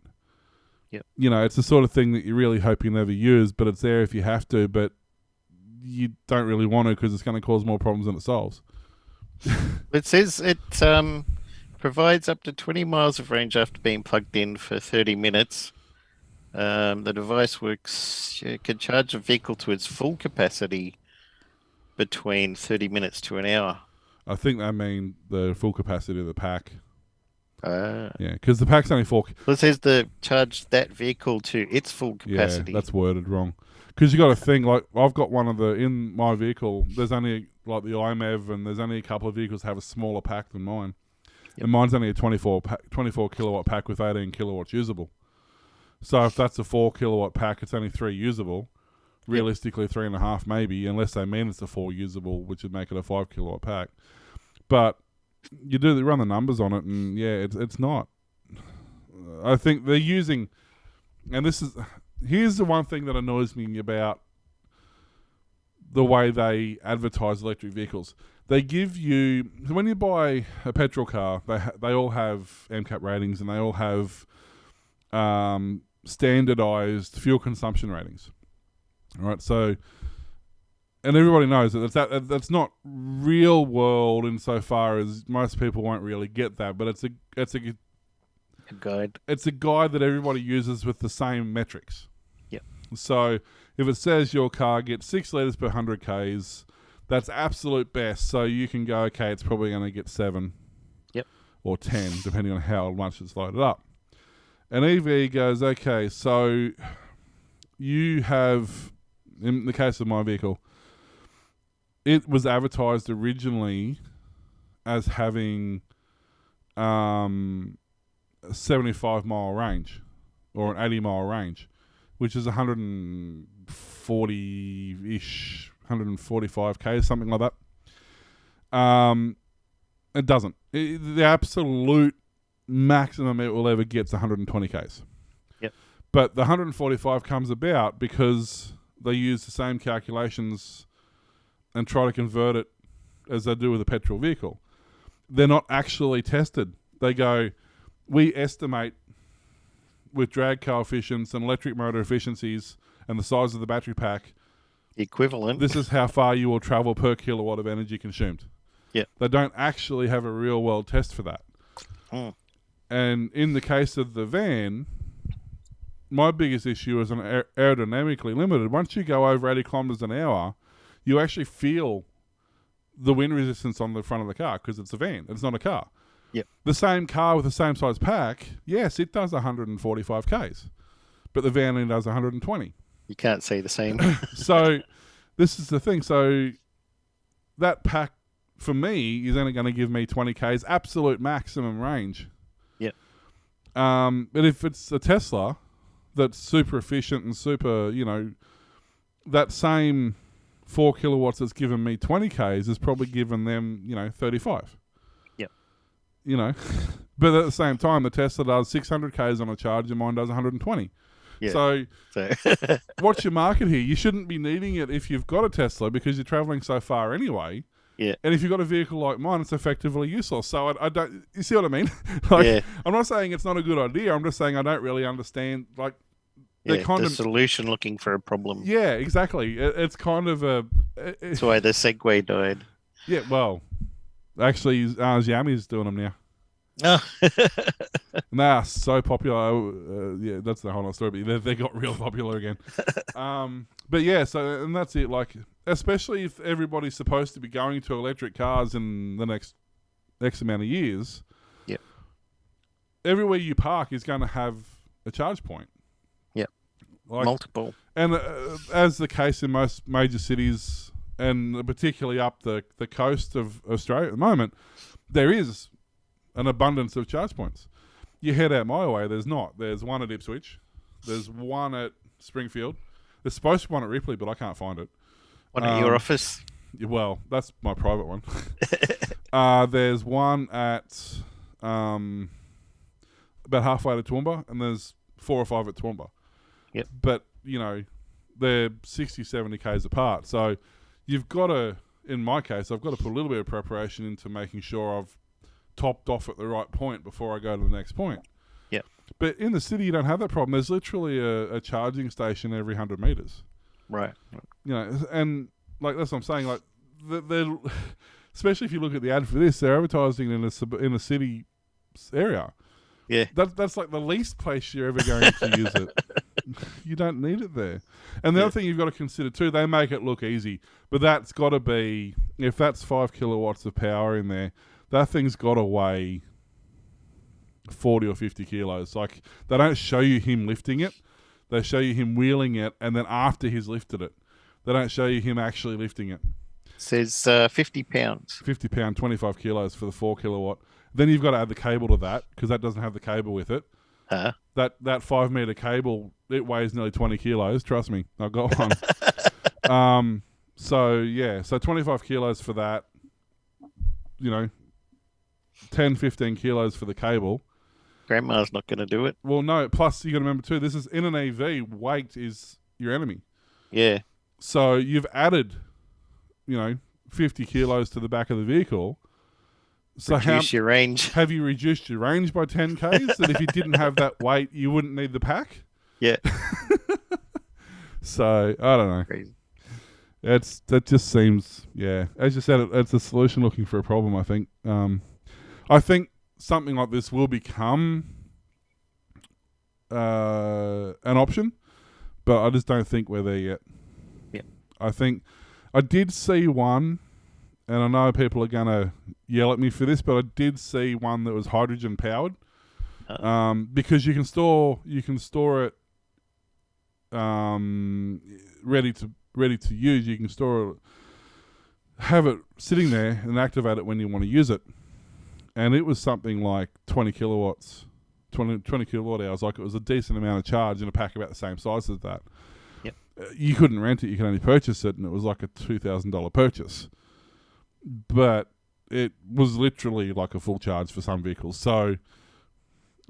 Yep. You know, it's the sort of thing that you really hope you never use, but it's there if you have to, but you don't really want to because it's going to cause more problems than it solves. It says it provides up to 20 miles of range after being plugged in for 30 minutes. The device can charge a vehicle to its full capacity between 30 minutes to an hour. I think they mean the full capacity of the pack. Yeah, because the pack's only 4. Well, it says to charge that vehicle to its full capacity. Yeah, that's worded wrong. Because you got to think, like, I've got one of in my vehicle, there's only, like, the IMEV, and there's only a couple of vehicles that have a smaller pack than mine. Yep. And mine's only a 24 kilowatt pack with 18 kilowatts usable. So if that's a 4 kilowatt pack, it's only 3 usable. Realistically, 3.5 maybe, unless they mean it's a 4 usable, which would make it a 5 kilowatt pack. But you run the numbers on it, and yeah, it's not. I think they're using, and here's the one thing that annoys me about the way they advertise electric vehicles. They give you, when you buy a petrol car, they all have MCAP ratings, and they all have standardized fuel consumption ratings. All right, so, and everybody knows that's not real world insofar as most people won't really get that, but it's a guide. It's a guide that everybody uses with the same metrics. Yep. So if it says your car gets 6 litres per 100 Ks, that's absolute best. So you can go, okay, it's probably going to get 7. Yep. Or 10, depending on how much it's loaded up. And EV goes, okay, so you have, in the case of my vehicle, it was advertised originally as having a 75-mile range or an 80-mile range, which is 140-ish, 145 Ks, something like that. It doesn't. The absolute maximum it will ever get is 120 Ks. Yep. But the 145 comes about because they use the same calculations and try to convert it as they do with a petrol vehicle. They're not actually tested. They go, we estimate with drag coefficients and electric motor efficiencies and the size of the battery pack, equivalent. This is how far you will travel per kilowatt of energy consumed. Yeah. They don't actually have a real world test for that. Mm. And in the case of the van, my biggest issue is an aerodynamically limited. Once you go over 80 kilometers an hour, you actually feel the wind resistance on the front of the car because it's a van. It's not a car. Yep. The same car with the same size pack, yes, it does 145 Ks, but the van only does 120. You can't say the same. So this is the thing. So that pack, for me, is only going to give me 20 Ks, absolute maximum range. Yep. But if it's a Tesla that's super efficient and super, that same 4 kilowatts that's given me 20 Ks is probably given them, 35. Yep. But at the same time, the Tesla does 600 Ks on a charge and mine does 120. Yeah. So what's your market here? You shouldn't be needing it if you've got a Tesla because you're traveling so far anyway. Yeah. And if you've got a vehicle like mine, it's effectively useless. So I don't, you see what I mean? Yeah. I'm not saying it's not a good idea. I'm just saying I don't really understand, the solution looking for a problem. Yeah, exactly. It's kind of a... That's why the Segway died. Yeah, well, actually, Xiaomi's doing them now. Oh. And they are so popular. Yeah, that's the whole other story. But they got real popular again. But yeah, so and that's it. Like, especially if everybody's supposed to be going to electric cars in the next X amount of years. Yep. Everywhere you park is going to have a charge point. Yep. Like, multiple. And as the case in most major cities, and particularly up the coast of Australia at the moment, there is an abundance of charge points. You head out my way, there's not. There's one at Ipswich. There's one at Springfield. There's supposed to be one at Ripley, but I can't find it. One at your office? Well, that's my private one. There's one at about halfway to Toowoomba, and there's 4 or 5 at Toowoomba. Yep. But, you know, they're 60, 70 k's apart. So you've got to, in my case, I've got to put a little bit of preparation into making sure I've topped off at the right point before I go to the next point. Yep. But in the city, you don't have that problem. There's literally a charging station every 100 meters. Right. You know, and like that's what I'm saying. Like, they're especially if you look at the ad for this, they're advertising in a city area. Yeah. That's like the least place you're ever going to use it. You don't need it there. And the other thing you've got to consider too, they make it look easy, but that's got to be, if that's 5 kilowatts of power in there, that thing's got to weigh 40 or 50 kilos. Like, they don't show you him lifting it. They show you him wheeling it, and then after he's lifted it. They don't show you him actually lifting it. Says 50 pounds. 50 pound, 25 kilos for the 4 kilowatt. Then you've got to add the cable to that, because that doesn't have the cable with it. Huh? That 5 meter cable, it weighs nearly 20 kilos. Trust me, I've got one. So 25 kilos for that. You know, 10, 15 kilos for the cable. Grandma's not going to do it. Well, no. Plus, you got to remember too, this is in an EV. Weight is your enemy. Yeah. So you've added, 50 kilos to the back of the vehicle. So Reduce your range. Have you reduced your range by 10 k's? That if you didn't have that weight, you wouldn't need the pack. Yeah. So I don't know. Crazy. That just seems, yeah. As you said, it's a solution looking for a problem. I think. I think something like this will become an option, but I just don't think we're there yet. Yeah. I think I did see one, and I know people are gonna yell at me for this, but I did see one that was hydrogen powered. Because you can store it ready to use. You can have it sitting there and activate it when you want to use it. And it was something like 20 kilowatts, 20 kilowatt hours. Like, it was a decent amount of charge in a pack about the same size as that. Yep. You couldn't rent it. You could only purchase it, and it was like a $2,000 purchase. But it was literally like a full charge for some vehicles. So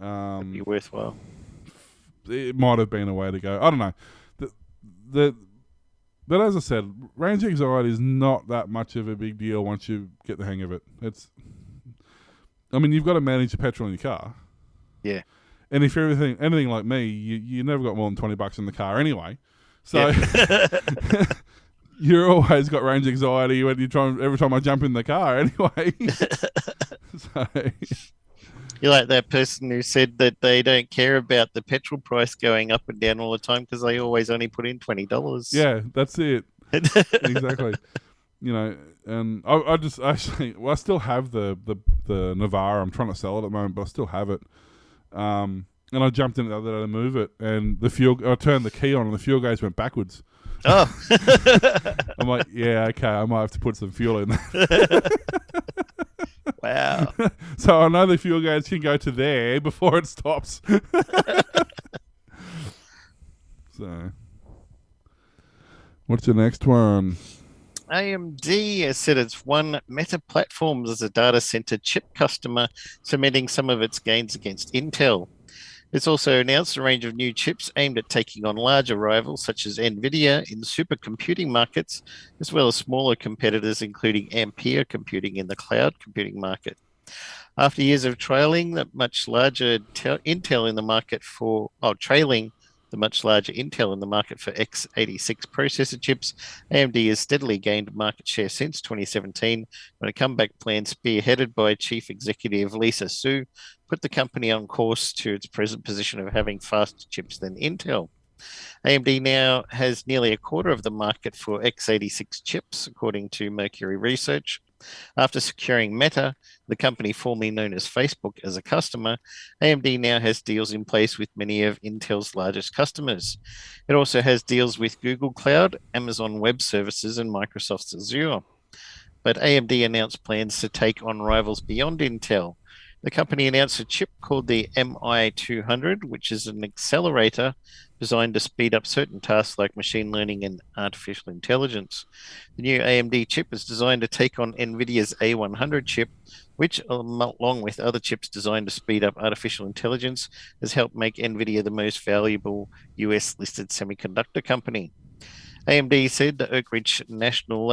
It'd be worthwhile. It might have been a way to go. I don't know. But as I said, range anxiety is not that much of a big deal once you get the hang of it. You've got to manage your petrol in your car. Yeah. And if you're anything like me, you never got more than $20 in the car anyway. So you're always got range anxiety when every time I jump in the car anyway. So You're like that person who said that they don't care about the petrol price going up and down all the time because they always only put in $20. Yeah, that's it. Exactly. And I still have the Navara. I'm trying to sell it at the moment, but I still have it. And I jumped in the other day to move it, and I turned the key on, and the fuel gauge went backwards. Oh. I'm like, yeah, okay, I might have to put some fuel in there. Wow. So I know the fuel gauge can go to there before it stops. So, what's the next one? AMD has said it's won Meta Platforms as a data center chip customer, cementing some of its gains against Intel. It's also announced a range of new chips aimed at taking on larger rivals such as NVIDIA in supercomputing markets, as well as smaller competitors including Ampere Computing in the cloud computing market. After years of trailing the much larger Intel in the market trailing the much larger Intel in the market for x86 processor chips, AMD has steadily gained market share since 2017 when a comeback plan spearheaded by Chief Executive Lisa Su put the company on course to its present position of having faster chips than Intel. AMD now has nearly a quarter of the market for x86 chips, according to Mercury Research. After securing Meta, the company formerly known as Facebook, as a customer, AMD now has deals in place with many of Intel's largest customers. It also has deals with Google Cloud, Amazon Web Services, and Microsoft's Azure. But AMD announced plans to take on rivals beyond Intel. The company announced a chip called the MI200, which is an accelerator designed to speed up certain tasks like machine learning and artificial intelligence. The new AMD chip is designed to take on NVIDIA's A100 chip, which, along with other chips designed to speed up artificial intelligence, has helped make NVIDIA the most valuable US-listed semiconductor company. AMD said the Oak Ridge National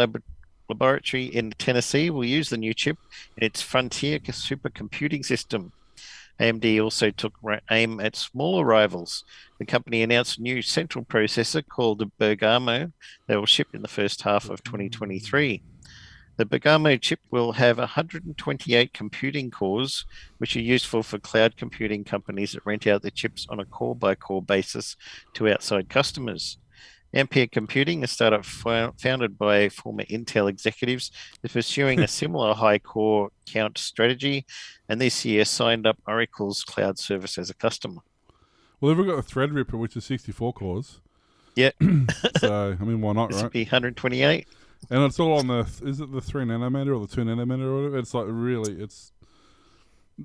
Laboratory in Tennessee will use the new chip in its Frontier supercomputing system. AMD also took aim at smaller rivals. The company announced a new central processor called the Bergamo that will ship in the first half of 2023. The Bergamo chip will have 128 computing cores, which are useful for cloud computing companies that rent out their chips on a core-by-core basis to outside customers. Ampere Computing, a startup founded by former Intel executives, is pursuing a similar high core count strategy, and this year signed up Oracle's cloud service as a customer. Well, they've got the Threadripper, which is 64 cores. Yeah. So, I mean, why not, This right? would be 128. And it's all on the, is it the 3 nanometer or the 2 nanometer or whatever? It's like really, it's...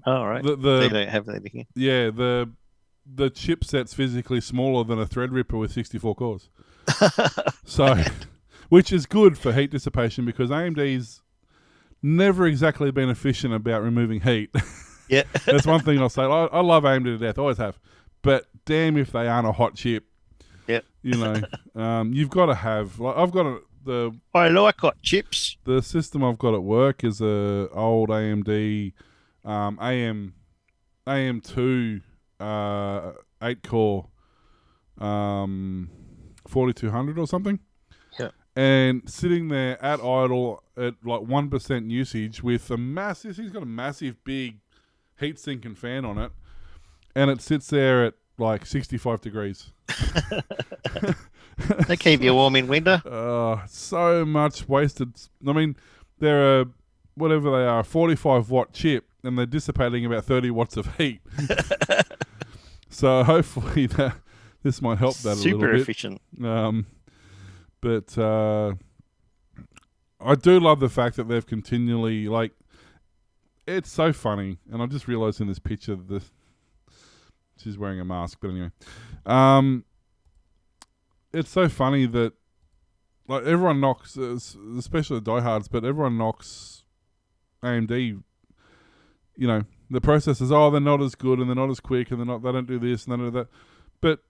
Oh, right. They don't have that here. Yeah, the chipset's physically smaller than a Threadripper with 64 cores. So, which is good for heat dissipation because AMD's never exactly been efficient about removing heat. Yeah. That's one thing I'll say. I love AMD to death, always have. But damn if they aren't a hot chip. Yeah. You know, you've got to have, like, I've got I like hot chips. the system I've got at work is a old AMD AM2 8-core 4200 or something. Yeah. And sitting there at idle at like 1% usage with a massive, he's got a massive big heat sink and fan on it. And it sits there at like 65 degrees. They keep you warm in winter. So much wasted. I mean, they're a, whatever they are, a 45 watt chip and they're dissipating about 30 watts of heat. So hopefully this might help that a little bit. Super efficient. But I do love the fact that they've continually, like, it's so funny. And I just realised in this picture that she's wearing a mask. But anyway, it's so funny that, like, everyone knocks, especially the diehards, but everyone knocks AMD, you know, the processors, they're not as good and they're not as quick and they don't do this and they don't do that. But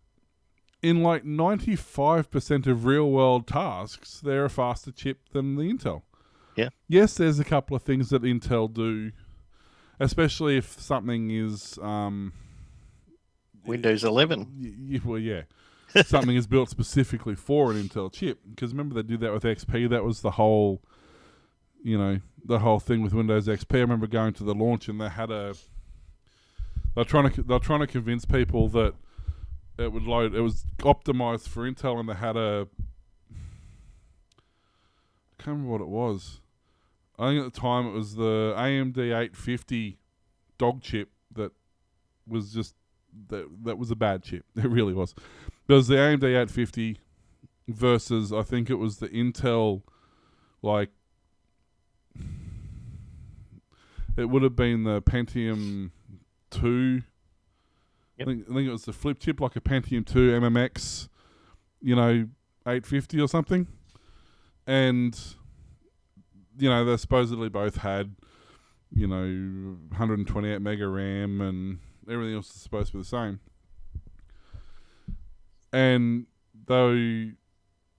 in like 95% of real world tasks, they're a faster chip than the Intel. Yeah. Yes, there's a couple of things that Intel do, especially if something is Windows 11. Well, yeah. Something is built specifically for an Intel chip. Because remember they did that with XP. That was the whole, you know, the whole thing with Windows XP. I remember going to the launch and they had they're trying to convince people that it would load. It was optimized for Intel, and they had I can't remember what it was. I think at the time it was the AMD 850 dog chip that was just that was a bad chip. It really was. There was the AMD 850 versus I think it was the Intel, like, it would have been the Pentium 2. Yep. I think it was the flip chip, like a Pentium 2 MMX, you know, 850 or something. And, you know, they supposedly both had, you know, 128 mega RAM and everything else is supposed to be the same. And they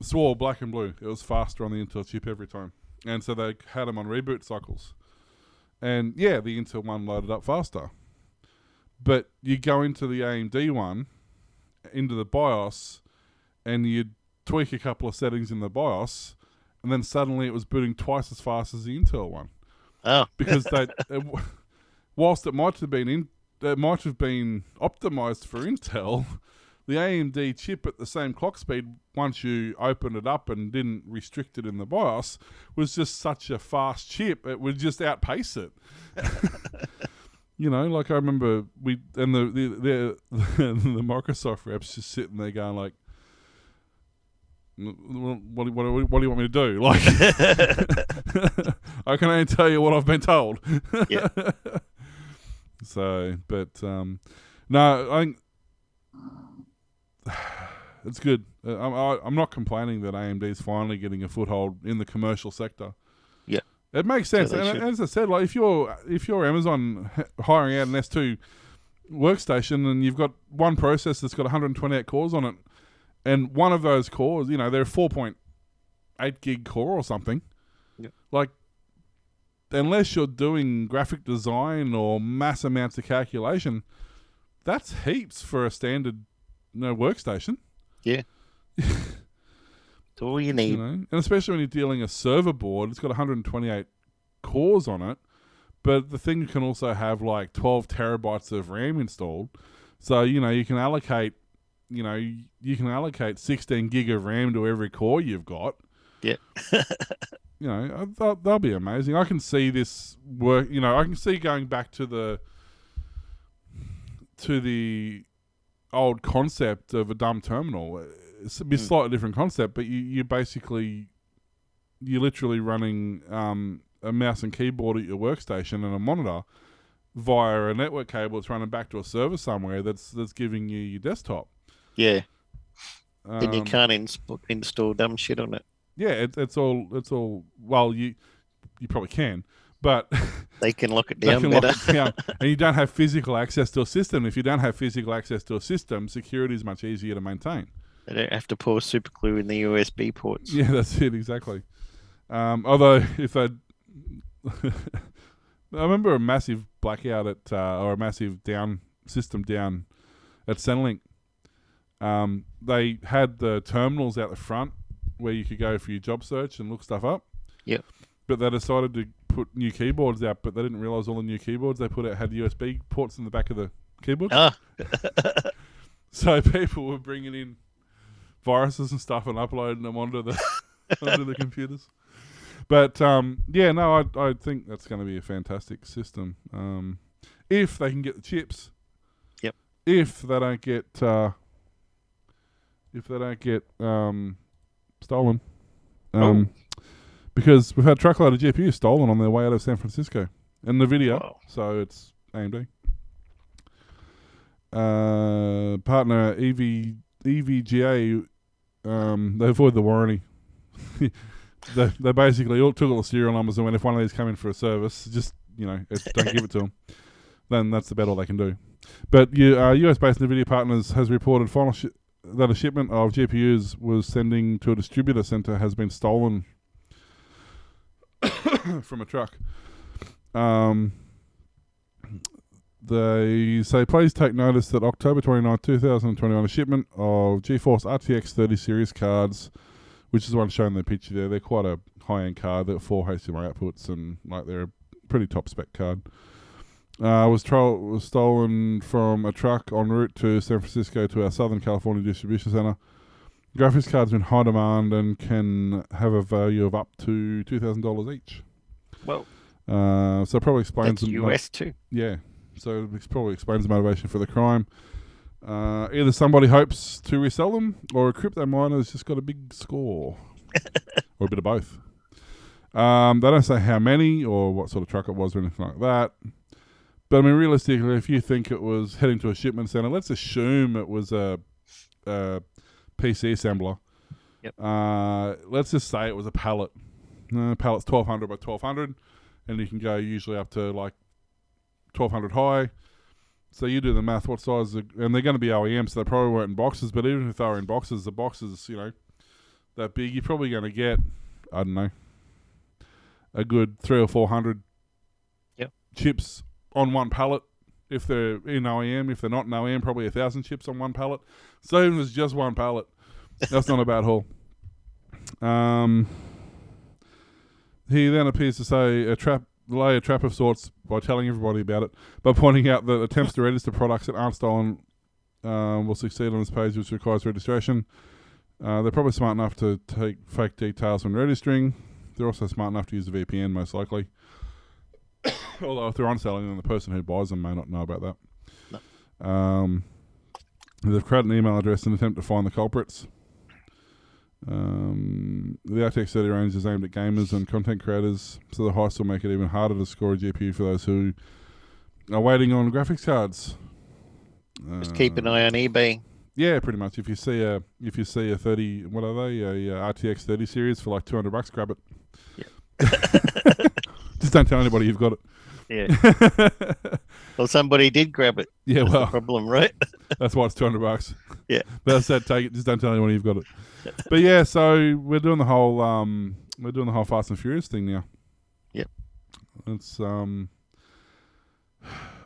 swore black and blue. It was faster on the Intel chip every time. And so they had them on reboot cycles. And yeah, the Intel one loaded up faster. But you go into the AMD one into the BIOS, and you'd tweak a couple of settings in the BIOS, and then suddenly it was booting twice as fast as the Intel one. Oh, Because whilst it might have been optimized for Intel, the AMD chip at the same clock speed, once you opened it up and didn't restrict it in the BIOS, was just such a fast chip, it would just outpace it. You know, like I remember the Microsoft reps just sitting there going like, what do you want me to do? Like, I can only tell you what I've been told. Yeah. So, but no, I think it's good. I'm not complaining that AMD is finally getting a foothold in the commercial sector. Yeah, it makes sense. Yeah, and as I said, like if you're Amazon hiring out an S2 workstation and you've got one processor that's got 128 cores on it, and one of those cores, you know, they're a 4.8 gig core or something. Yeah. Like, unless you're doing graphic design or mass amounts of calculation, that's heaps for a standard workstation. Yeah. It's all you need. You know? And especially when you're dealing a server board, it's got 128 cores on it, but the thing can also have like 12 terabytes of RAM installed. So, you know, you can allocate 16 gig of RAM to every core you've got. Yeah. You know, that'll be amazing. I can see this work. You know, I can see going back to the old concept of a dumb terminal. It's a slightly different concept, but you're literally running a mouse and keyboard at your workstation and a monitor via a network cable that's running back to a server somewhere that's giving you your desktop. Yeah. Then you can't install dumb shit on it. Yeah, it's all. Well, you probably can, but they can lock it they down can better. lock it down, and you don't have physical access to a system. If you don't have physical access to a system, security is much easier to maintain. They don't have to pour super glue in the USB ports. Yeah, that's it exactly. Although if I remember a massive blackout at or a massive system down at Centrelink. They had the terminals out the front where you could go for your job search and look stuff up. Yep. But they decided to put new keyboards out, but they didn't realise all the new keyboards they put out had USB ports in the back of the keyboard. Ah. So people were bringing in viruses and stuff and uploading them onto the computers. But yeah, no, I think that's going to be a fantastic system. If they can get the chips. Yep. If they don't get stolen. Because we've had a truckload of GPUs stolen on their way out of San Francisco in the video. Wow. So it's AMD. Partner EVGA, they avoid the warranty. they basically all took all the serial numbers and went, if one of these come in for a service, just, don't give it to them. Then that's about all they can do. But US-based NVIDIA Partners has reported that a shipment of GPUs was sending to a distributor center has been stolen from a truck. They say, please take notice that October 29, 2021, a shipment of GeForce RTX 30 series cards, which is the one shown in the picture there. They're quite a high-end card. They're 4 HDMI outputs and they're a pretty top-spec card. Was stolen from a truck en route to San Francisco to our Southern California distribution center. Graphics cards are in high demand and can have a value of up to $2,000 each. Well, so it probably explains... that's US too. Yeah, so it probably explains the motivation for the crime. Either somebody hopes to resell them, or a crypto miner's just got a big score. Or a bit of both. They don't say how many or what sort of truck it was or anything like that. But I mean, realistically, if you think it was heading to a shipment center, let's assume it was a PC assembler. Yep. Let's just say it was a pallet. Pallet's 1200 by 1200, and you can go usually up to like 1200 high. So you do the math. What size? And they're going to be OEM, so they probably weren't in boxes. But even if they were in boxes, the boxes, that big, you're probably going to get, I don't know, a good 300 or 400 Yep. chips on one pallet. If they're in OEM, if they're not in OEM, probably 1,000 chips on one pallet. So even if it's just one pallet, that's not a bad haul. He then appears to say lay a trap of sorts by telling everybody about it, by pointing out that attempts to register products that aren't stolen will succeed on this page, which requires registration. They're probably smart enough to take fake details when registering. They're also smart enough to use a VPN, most likely. Although if they're unselling, then the person who buys them may not know about that. No. They've created an email address in an attempt to find the culprits. The RTX 30 range is aimed at gamers and content creators, so the heist will make it even harder to score a GPU for those who are waiting on graphics cards. Just keep an eye on eBay. Yeah, pretty much. If you see a 30, what are they? A RTX 30 series for like $200, grab it. Yeah. Just don't tell anybody you've got it. Yeah. Well, somebody did grab it. Yeah, That's well, the problem, right? that's why it's $200. Yeah. But I said, take it. Just don't tell anyone you've got it. But yeah, so we're doing the whole Fast and Furious thing now. Yep. It's I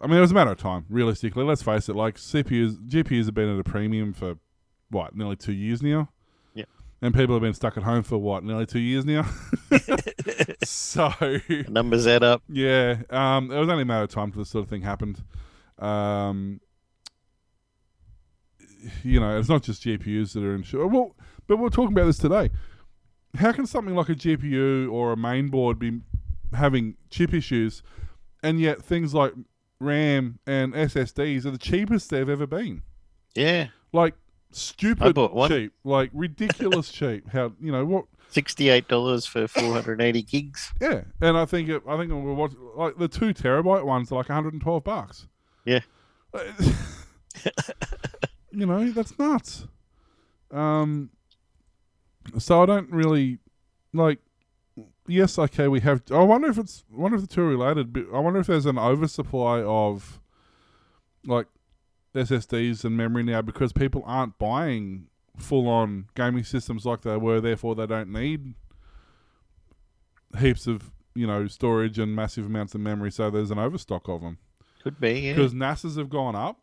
mean, it was a matter of time. Realistically, let's face it. Like GPUs have been at a premium for what, nearly 2 years now. Yeah. And people have been stuck at home for what, nearly 2 years now. So The numbers add up. yeah, it was only a matter of time till this sort of thing happened. You know, it's not just GPUs that are in short. Well, but we're talking about this today. How can something like a GPU or a main board be having chip issues, and yet things like RAM and SSDs are the cheapest they've ever been? Yeah. Like I stupid bought one. cheap, like ridiculous cheap. How, you know what? $68 for 480 gigs. Yeah, and I think we're watching, like the 2 terabyte ones are like $112. Yeah. You know, that's nuts. So I don't really like. Yes, okay, we have. I wonder if the two are related. But I wonder if there's an oversupply of like SSDs and memory now because people aren't buying full-on gaming systems like they were. Therefore, they don't need heaps of storage and massive amounts of memory. So there's an overstock of them. Could be, yeah. Because NASA's have gone up.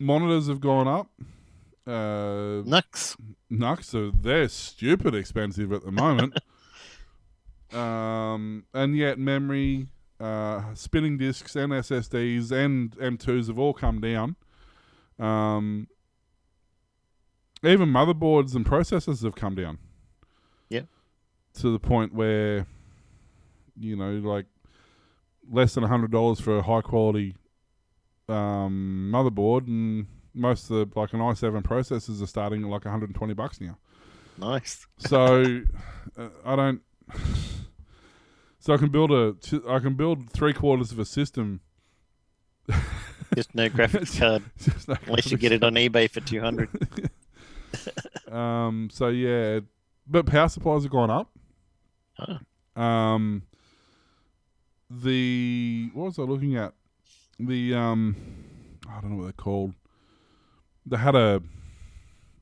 Monitors have gone up. Nux. So they're stupid expensive at the moment. And yet memory, spinning disks and SSDs and M2s have all come down. Even motherboards and processors have come down. Yep. To the point where, like less than $100 for a high quality motherboard, and most of the, like an i7 processors are starting at like $120 now. Nice. So I don't. So I can build 3/4 of a system. Just no graphics card, unless you get it on eBay for $200. So yeah, but power supplies have gone up. Huh. What was I looking at? I don't know what they're called. They had it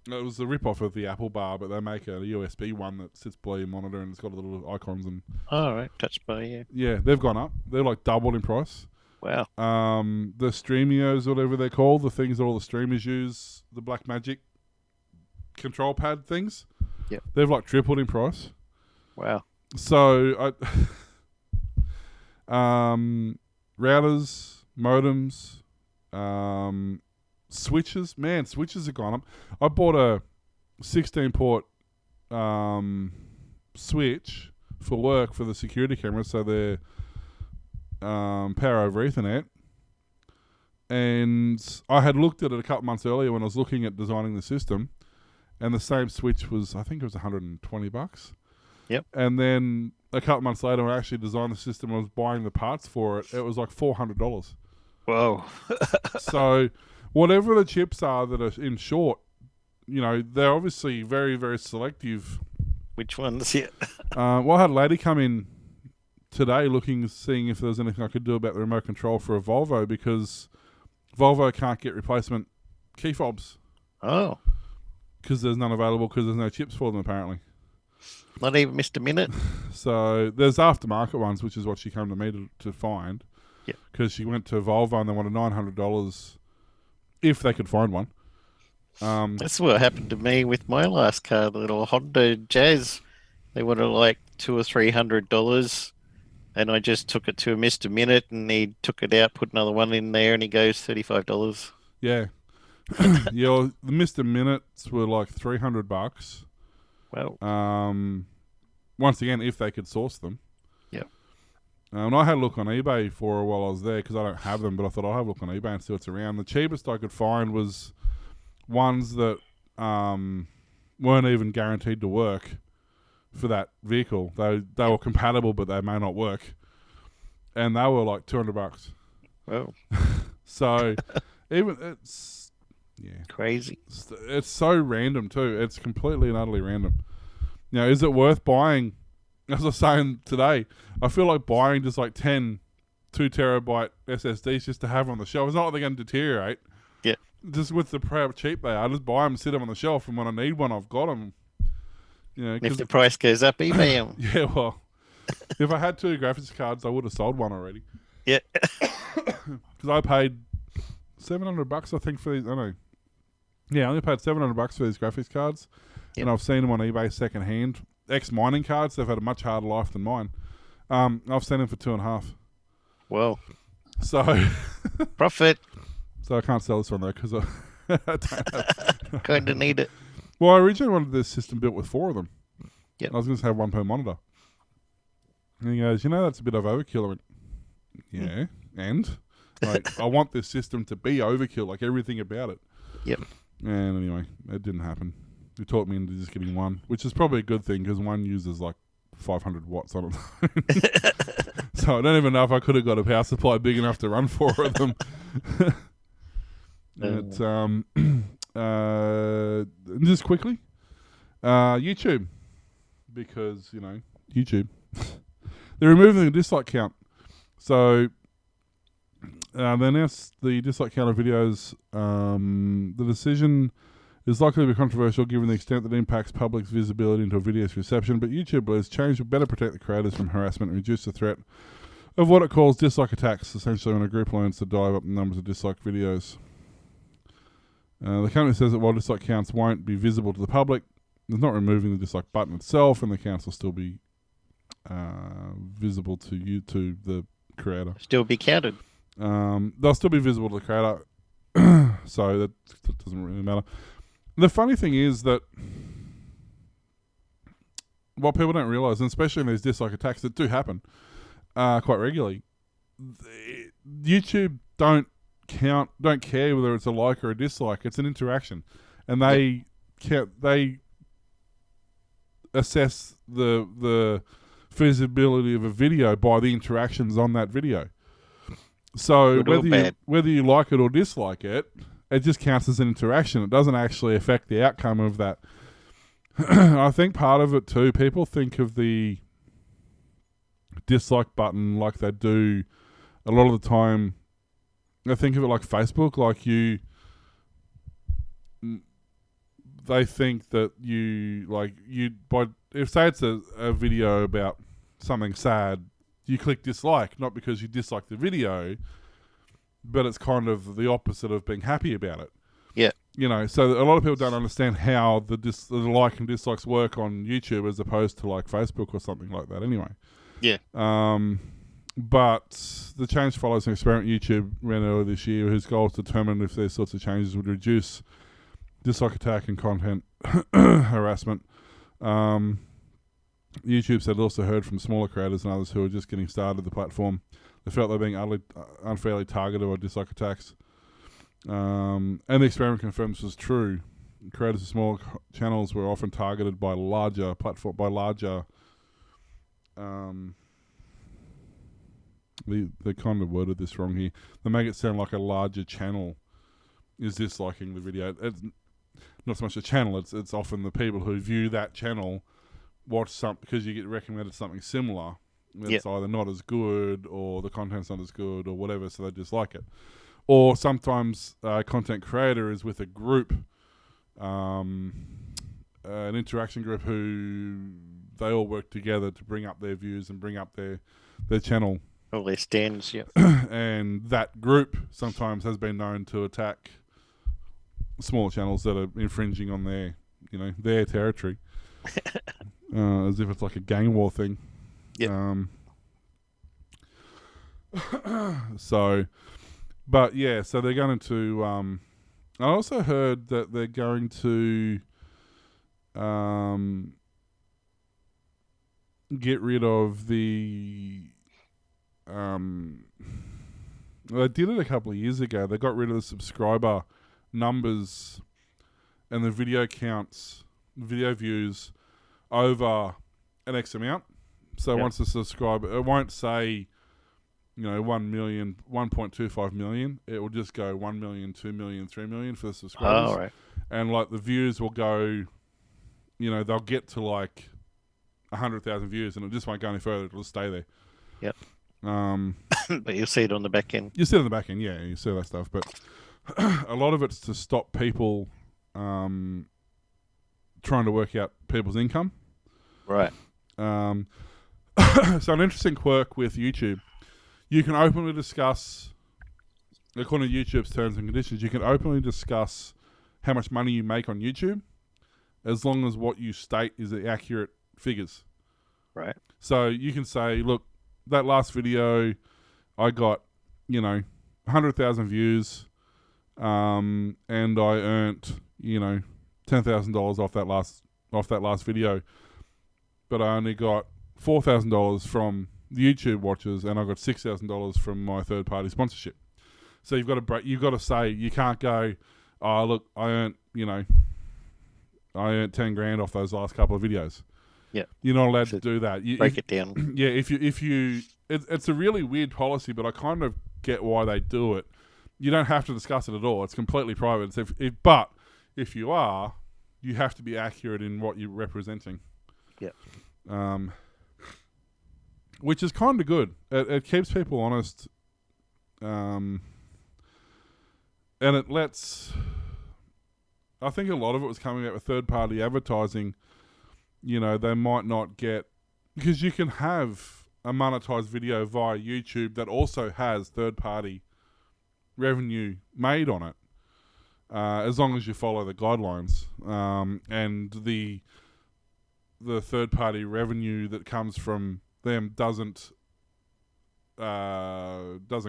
was a rip-off of the Apple bar, but they make a USB one that sits below your monitor and it's got little icons and... Oh, right. Touch bar, yeah. Yeah, they've gone up. They're like doubled in price. Wow. The Streamios, whatever they're called, the things that all the streamers use, the Blackmagic control pad things, yep, they've like tripled in price. Wow. So, routers, modems, switches. Man, switches have gone up. I bought a 16-port switch for work for the security cameras, so they're power over Ethernet. And I had looked at it a couple months earlier when I was looking at designing the system, and the same switch was, I think it was $120. Yep. And then a couple months later, when I actually designed the system, I was buying the parts for it. It was like $400. Whoa. So whatever the chips are that are in short, they're obviously very, very selective. Which ones? Yeah. Well, I had a lady come in today seeing if there was anything I could do about the remote control for a Volvo, because Volvo can't get replacement key fobs. Oh. Because there's none available because there's no chips for them, apparently. Not even missed a minute. So there's aftermarket ones, which is what she came to me to find. Yeah. Because she went to Volvo and they wanted $900 if they could find one. That's what happened to me with my last car, the little Honda Jazz. They wanted like $200 or $300, and I just took it to Mr. Minute, and he took it out, put another one in there, and he goes $35. Yeah. The Mr. Minutes were like $300. Well, Once again, if they could source them. yeah. And I had a look on eBay for a while I was there because I don't have them, but I thought I'll have a look on eBay and see what's around. The cheapest I could find was ones that weren't even guaranteed to work for that vehicle. They were compatible, but they may not work. And they were like $200. Well, So it's crazy. it's so random too. It's completely and utterly random. Is it worth buying? As I was saying today, I feel like buying just like 10 2 terabyte SSDs just to have on the shelf. It's not like they're going to deteriorate. Yeah. Just with how cheap they are, I just buy them, sit them on the shelf, and when I need one, I've got them. And if the price goes up, eBay them. Yeah, well, if I had 2 graphics cards, I would have sold one already. Yeah. Because I paid $700, I think, for these. I know. Yeah, I only paid $700 for these graphics cards, and I've seen them on eBay second hand. Ex-mining cards, they've had a much harder life than mine. I've seen them for $2.5. Well, So, profit. so I can't sell this one though because I don't have. Kind of need it. Well, I originally wanted this system built with 4 of them. Yep. I was going to have one per monitor. And he goes, that's a bit of overkill. I went, yeah, and like, I want this system to be overkill, like everything about it. Yep. And anyway, it didn't happen. He talked me into just getting one, which is probably a good thing because one uses like 500 watts on it. So I don't even know if I could have got a power supply big enough to run 4 of them. But, just quickly, YouTube, because YouTube, they're removing the dislike count. So they announced the dislike count of videos. The decision is likely to be controversial given the extent that it impacts public's visibility into a video's reception, but YouTube believes change will better protect the creators from harassment and reduce the threat of what it calls dislike attacks, essentially when a group learns to dive up the numbers of dislike videos. The company says that while dislike counts won't be visible to the public, it's not removing the dislike button itself, and the counts will still be visible to YouTube, the creator. Still be counted. They'll still be visible to the creator, so that doesn't really matter. The funny thing is that what people don't realise, and especially in these dislike attacks that do happen quite regularly, YouTube don't care whether it's a like or a dislike. It's an interaction, and they assess the feasibility of a video by the interactions on that video. So whether you like it or dislike it, it just counts as an interaction. It doesn't actually affect the outcome of that. I think part of it too, people think of the dislike button like they do a lot of the time. I think of it like Facebook, they think that if say it's a video about something sad, you click dislike, not because you dislike the video, but it's kind of the opposite of being happy about it. Yeah. So a lot of people don't understand how the like and dislikes work on YouTube as opposed to like Facebook or something like that anyway. Yeah. But the change follows an experiment YouTube ran earlier this year whose goal is to determine if these sorts of changes would reduce dislike attack and content harassment. YouTube said it also heard from smaller creators and others who are just getting started the platform. They felt they were being unfairly targeted by dislike attacks. And the experiment confirmed this was true. Creators of smaller channels were often targeted by larger they kind of worded this wrong here. They make it sound like a larger channel is disliking the video. It's not so much a channel, it's often the people who view that channel watch something because you get recommended something similar. It's either not as good or the content's not as good or whatever, so they dislike it. Or sometimes a content creator is with a group, an interaction group who they all work together to bring up their views and bring up their channel All their stands, yeah. And that group sometimes has been known to attack smaller channels that are infringing on their territory, as if it's like a gang war thing. Yeah. So they're going to. I also heard that they're going to get rid of the. They did it a couple of years ago. They got rid of the subscriber numbers and the video counts, video views over an X amount. So once a subscriber, it won't say, 1 million, 1.25 million. It will just go 1 million, 2 million, 3 million for the subscribers. Oh, right. And like the views will go, they'll get to like 100,000 views and it just won't go any further. It'll just stay there. Yep. But you'll see it on the back end. You see it on the back end, yeah. You see that stuff. But a lot of it's to stop people trying to work out people's income. Right. So an interesting quirk with YouTube, you can openly discuss, according to YouTube's terms and conditions, you can openly discuss how much money you make on YouTube as long as what you state is the accurate figures. Right. So you can say, look, that last video, I got, 100,000 views, and I earned, $10,000 off that last video, but I only got $4,000 from the YouTube watchers, and I got $6,000 from my third party sponsorship. So you've got to break. You've got to say, you can't go, oh look, I earned 10 grand off those last couple of videos. Yeah, you're not allowed to do that. Break it down. Yeah, if you, it's a really weird policy, but I kind of get why they do it. You don't have to discuss it at all. It's completely private. But if you are, you have to be accurate in what you're representing. Yeah. Which is kind of good. It keeps people honest, and it lets. I think a lot of it was coming out with third-party advertising. They might not get, because you can have a monetized video via YouTube that also has third-party revenue made on it, as long as you follow the guidelines, and the third-party revenue that comes from them doesn't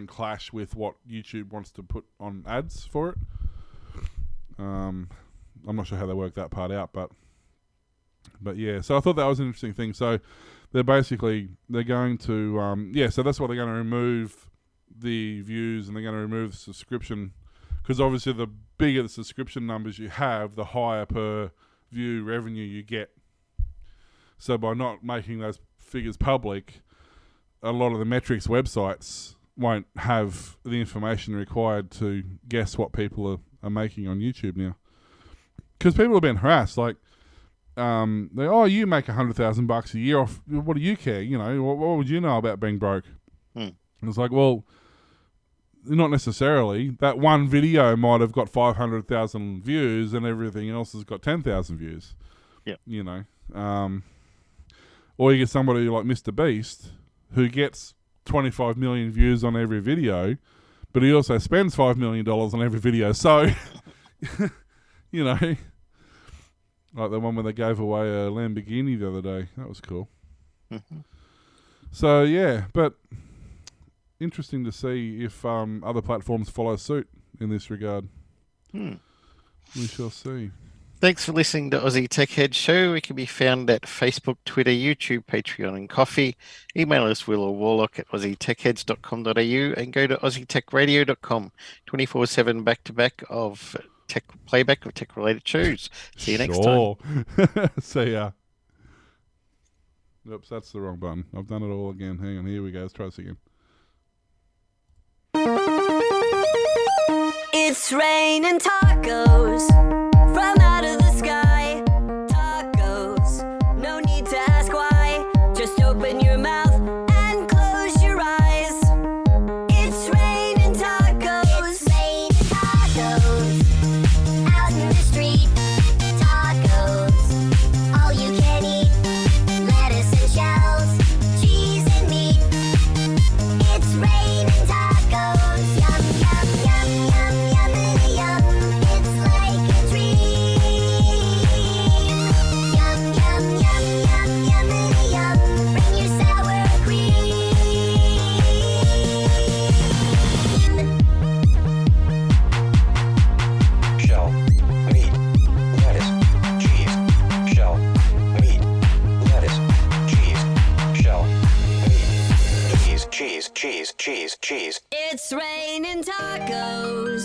clash with what YouTube wants to put on ads for it. I'm not sure how they work that part out, but yeah. So I thought that was an interesting thing. So they're going to so that's why they're going to remove the views and they're going to remove the subscription, because obviously the bigger the subscription numbers you have, the higher per view revenue you get. So by not making those figures public, a lot of the metrics websites won't have the information required to guess what people are making on YouTube now. Because people have been harassed, like, you make $100,000 a year off. What do you care? What would you know about being broke? And it's like, well, not necessarily. That one video might have got 500,000 views, and everything else has got 10,000 views. Yeah, or you get somebody like Mr. Beast who gets 25 million views on every video, but he also spends $5 million on every video. So, like the one where they gave away a Lamborghini the other day. That was cool. Mm-hmm. So, yeah, but interesting to see if other platforms follow suit in this regard. We shall see. Thanks for listening to Aussie Tech Head Show. We can be found at Facebook, Twitter, YouTube, Patreon, and Coffee. Email us Will or Warlock at aussietechheads.com.au and go to aussietechradio.com. 24/7 back-to-back of tech playback of tech-related shows. See you next time. See ya. Oops, that's the wrong button. I've done it all again. Hang on, here we go. Let's try this again. It's raining tacos from out of the sky. Tacos, no need to ask why. Just open your mouth and close your eyes. It's raining tacos. It's raining tacos. Out in the street, tacos. All you can eat. Lettuce and shells, cheese and meat. cheese, cheese. It's raining tacos.